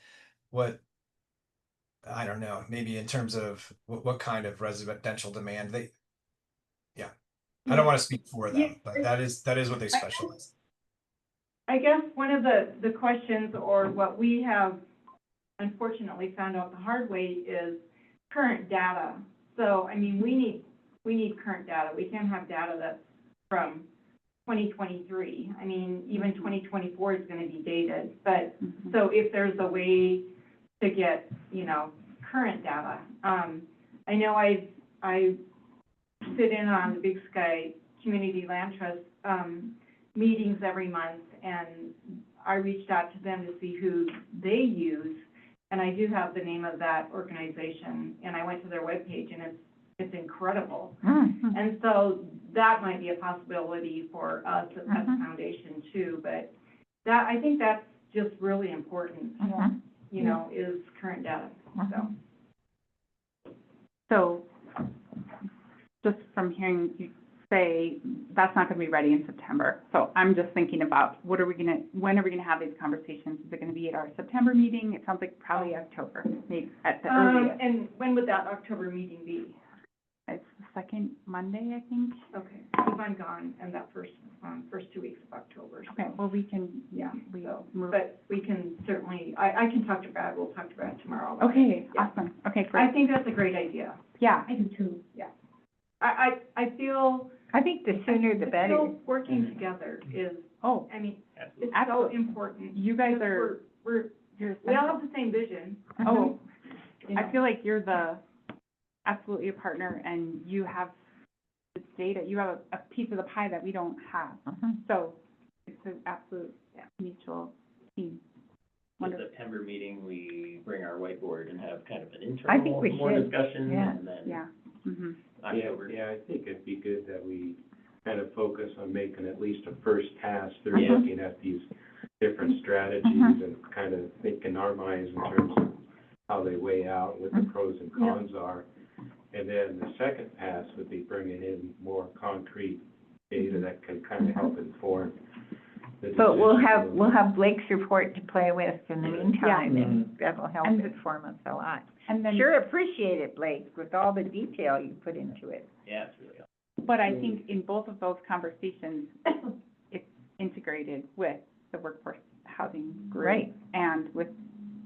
what, I don't know, maybe in terms of what kind of residential demand they, I don't want to speak for them, but that is what they specialize. I guess one of the questions, or what we have unfortunately found out the hard way, is current data. So, I mean, we need current data. We can't have data that's from 2023. I mean, even 2024 is gonna be dated, but, so if there's a way to get, you know, current data. I know I sit in on the Big Sky Community Land Trust, meetings every month, and I reached out to them to see who they use, and I do have the name of that organization, and I went to their webpage, and it's incredible. Mm-hmm. And so that might be a possibility for us at the Mhm. foundation too, but that, I think that's just really important, Mhm. you know, is current data, so. So, just from hearing you say, that's not gonna be ready in September. So I'm just thinking about, when are we gonna have these conversations? Is it gonna be at our September meeting? It sounds like probably October, maybe at the earliest. And when would that October meeting be? It's the second Monday, I think. Okay, because I'm gone in that first 2 weeks of October. So. Okay, well, we can, we So, move. but we can certainly, I can talk to Brad, we'll talk to Brad tomorrow. about it. Okay, Yeah. awesome. Okay, I great. think that's a great idea. Yeah, I do too. Yeah. I feel. I think the sooner the I better. feel working together is, oh, I mean, Absolutely. it's so Absolutely. important. you guys because are, We're, you're we all essential. have the same vision. Oh, you know. I feel like you're absolutely a partner, and you have this data, you have a piece of the pie that we don't have. Mhm. So it's an absolute mutual team. The Wonderful. September meeting, we bring our whiteboard and have kind of an I think internal, we more should, discussion, yeah. and then Yeah. Mm-hmm. October. Yeah, I think it'd be good that we kind of focus on making at least a first pass through Yeah. looking at these different strategies Mhm. and kind of thinking our minds in terms of how they weigh out, what the pros and cons are. And then the second pass would be bringing in more concrete data that can kind of help inform the But we'll decision. have Blake's report to play with in the meantime, and that'll help And- inform us a lot. And then, Sure appreciate it, Blake, with all the detail you put into it. Yeah, it's really awesome. but I think in both of those conversations, it's integrated with the workforce housing group. Right. And with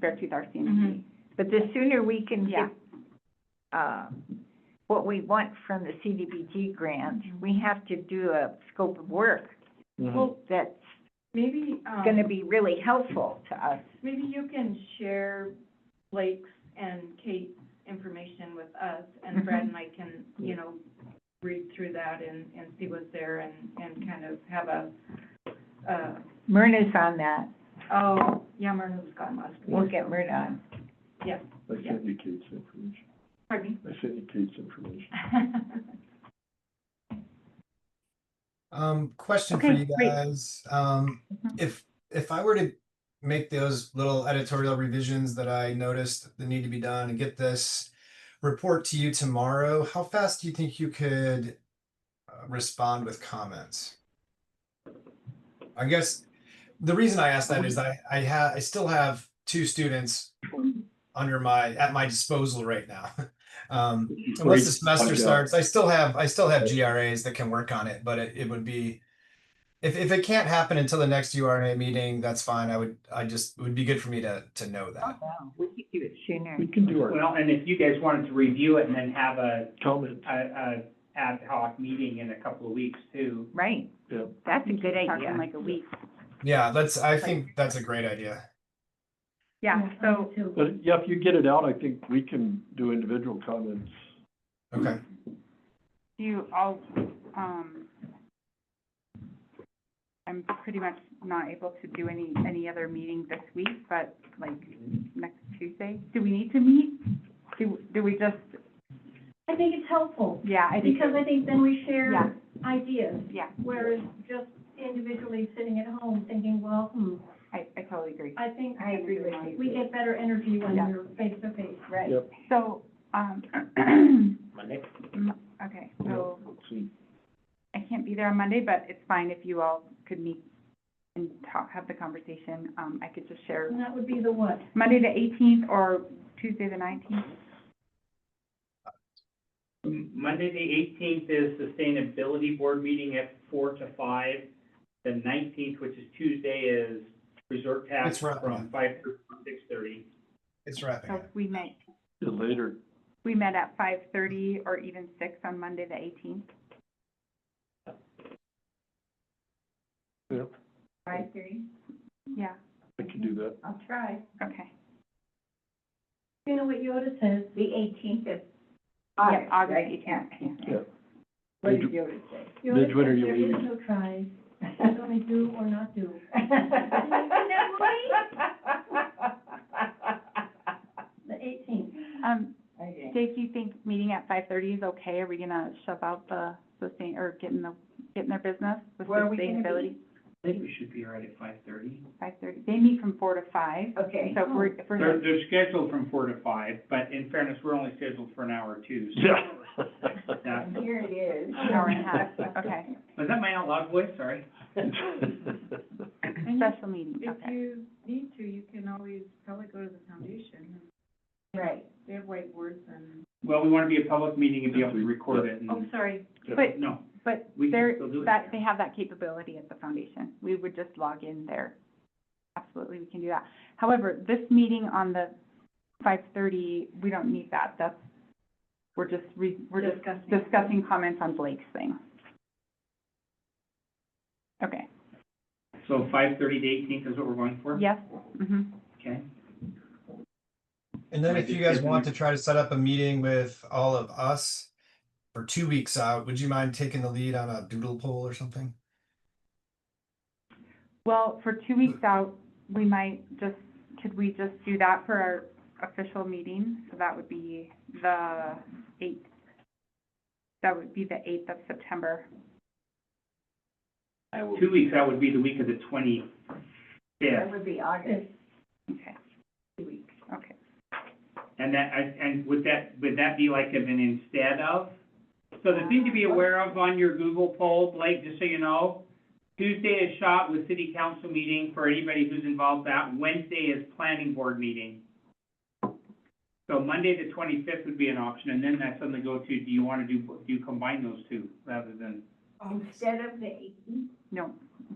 Beartooth RC&D. Mhm. But the sooner we can Yeah. get, what we want from the CDBG grant, we have to do a scope of work Well, that's maybe, gonna be really helpful to us. maybe you can share Blake's and Kate's information with us, and Mhm. Brad and I can, you know, read through that and see what's there and kind of have a, Myrna's on that. oh, yeah, Myrna was gone last week. We'll get Myrna on. Yeah. I sent you Kate's information. Pardon I sent you Kate's information. me? Question for Okay, you great. guys. Mhm. If I were to make those little editorial revisions that I noticed that need to be done and get this report to you tomorrow, how fast do you think you could respond with comments? I guess the reason I asked that is I still have 2 students at my disposal right now. Once the semester starts, I still have GRAs that can work on it, but it would be if it can't happen until the next URA meeting, that's fine. It would be good for me to know that. Oh, we could do it sooner. We can do our Well, and if you guys wanted to review it and then have a comment. ad hoc meeting in a couple of weeks too. Right, Yeah. that's a good Talking idea. like a week. Yeah, I think that's a great idea. Yeah, so, too. But yeah, if you get it out, I think we can do individual comments. Okay. do you all, I'm pretty much not able to do any other meeting this week, but like next Tuesday, do we need to meet? Do we just, I think it's helpful, yeah, I think, because I think then we Yeah. share ideas, yeah, whereas just individually sitting at home thinking, well, I totally agree. I think I agree with you. we get better energy when Yeah. you're face to face. Right. Yep. So, Monday? okay, so Let's see. I can't be there on Monday, but it's fine if you all could meet and have the conversation. I could just share And that would be the what? Monday the 18th or Tuesday the 19th. Monday, the 18th is Sustainability Board meeting at 4 to 5. The 19th, which is Tuesday, is Resort Tax It's wrapping from 5 to 6:30. It's wrapping So up. we met Later. at 5:30 or even 6 on Monday the 18th. Yeah, 5:30? Yeah, I can do that. I'll try. okay. You know what Yoda says? The 18th of Yeah, August, August right? 18th. Yeah. Yeah. What did Yoda say? Yoda Midwinter, says you there leave. is no try, there's only do or not do. The 18th. Okay. Dave, do you think meeting at 5:30 is okay? Are we gonna shove out the getting their business with Where are we gonna be? sustainability? I think we should be right at 5:30. 5:30. They meet from 4 to 5. Okay. So if we're They're scheduled from 4 to 5, but in fairness, we're only scheduled for an hour or two. So Yeah. that- And here it is. an hour and a half, okay. Was that my out loud voice? Sorry. And Special meeting, if okay. you need to, you can always probably go to the foundation. Right. They have whiteboards and. Well, we want to be a public meeting and be able to record it Oh, and, sorry. But, no. but We can still do it there. they have that capability at the foundation. We would just log in there. Absolutely, we can do that. However, this meeting on the 5:30, we don't need that. We're just discussing comments on Blake's thing. Okay, So 5:30 to 18th is what we're going for? yes, mhm. Okay. And then if you guys want to try to set up a meeting with all of us for 2 weeks out, would you mind taking the lead on a doodle poll or something? Well, for 2 weeks out, could we just do that for our official meeting? So that would be the 8th. That would be the 8th of September. 2 weeks out would be the week of the 25th. That would be August, Okay, 2 weeks. okay. And would that be like an instead of? So the thing to be aware of on your Google poll, Blake, just so you know, Tuesday is shot with city council meeting for anybody who's involved that. Wednesday is planning board meeting. So Monday the 25th would be an option, and then that's something to go to, do you combine those two rather than? Instead of the 18th No,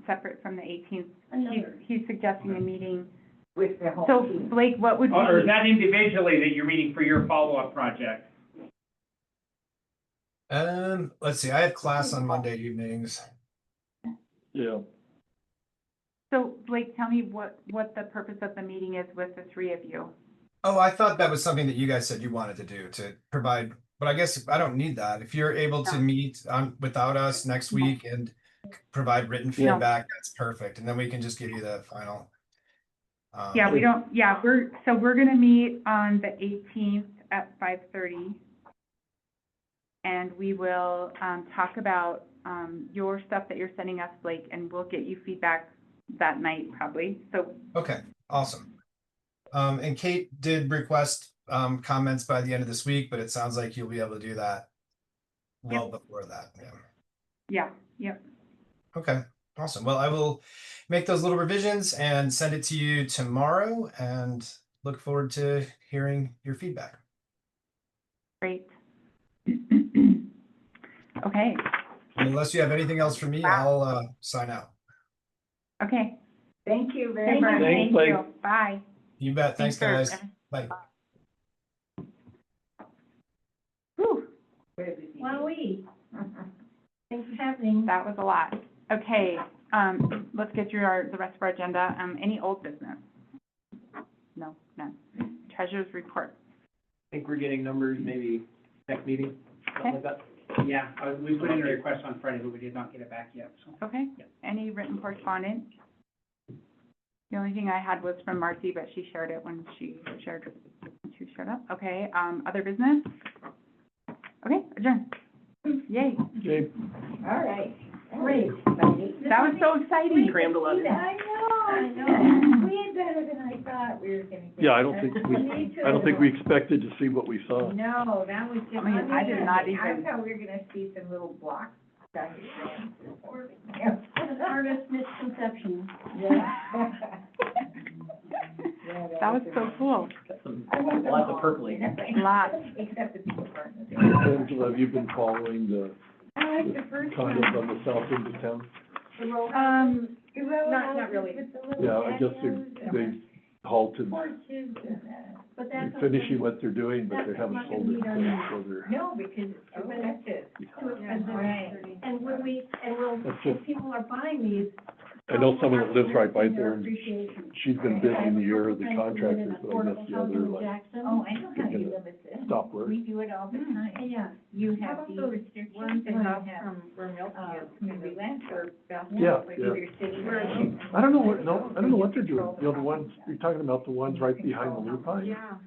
separate from the 18th. Another. He's suggesting a meeting. with the whole So team. Blake, what would be? Or is that individually that you're meeting for your follow-up project? Let's see, I have class on Monday evenings. Yeah. So Blake, tell me what the purpose of the meeting is with the three of you. Oh, I thought that was something that you guys said you wanted to do to provide, but I guess I don't need that. If you're able to No. meet without us next week and provide written feedback, that's perfect. And then we can just give you the final Yeah, we don't, yeah, we're gonna meet on the 18th at 5:30. And we will, talk about, your stuff that you're sending us, Blake, and we'll get you feedback that night probably, so. Okay, awesome. And Kate did request, comments by the end of this week, but it sounds like you'll be able to do that well before that, yeah. Yeah, yep. Okay, awesome. Well, I will make those little revisions and send it to you tomorrow and look forward to hearing your feedback. Great. Okay, Unless you have anything else for me, I'll sign out. okay. Thank you very Super, much. Thanks, thank Blake. you. Bye. You bet. Thanks, for guys. everything. Bye. Whew, Wowee. Thanks for happening. that was a lot. Okay, let's get through the rest of our agenda. Any old business? No, none. Treasurer's report. I think we're getting numbers maybe next meeting, something like that. Yeah, we put in a request on Friday, but we did not get it back yet, so. Okay, any written correspondence? The only thing I had was from Marcy, but she shared it when she showed up. Okay, other business? Okay, adjourn. Yay. Okay. All right. Great. That was so exciting. Crammed a lot in. I know. Way better than I thought we were gonna get. Yeah, I don't think we expected to see what we saw. No, that was just. I mean, I did not I even- thought we were gonna see some little blocks diagrams before. An artist misconception. Yeah. That was so cool. Got some, lots of percolating. Lots. Except the people part of it. Angela, have you been following the I like the first condos one. on the south end of town? The row Not really. Yeah, I guess they halted Porches and, But that's. finishing what they're doing, but they That's haven't not sold gonna it, be done. so they're. no, because it's too expensive. Too expensive. Right. And when That's if just- people are buying these. I know someone that lives right by there, and Appreciation. she's been busy in the year of the I have a couple contractors, friends but who I live guess in the other, affordable housing in like, Jackson. Oh, I know how They're you gonna live with this. stop work. We do it all the time. Yeah. You How have about these those restrictions ones and across you have, from where Milton community land for, Yeah, for yeah. either city or. I don't know what they're doing, you know, the ones, you're talking about the ones right behind the lupine? Yeah.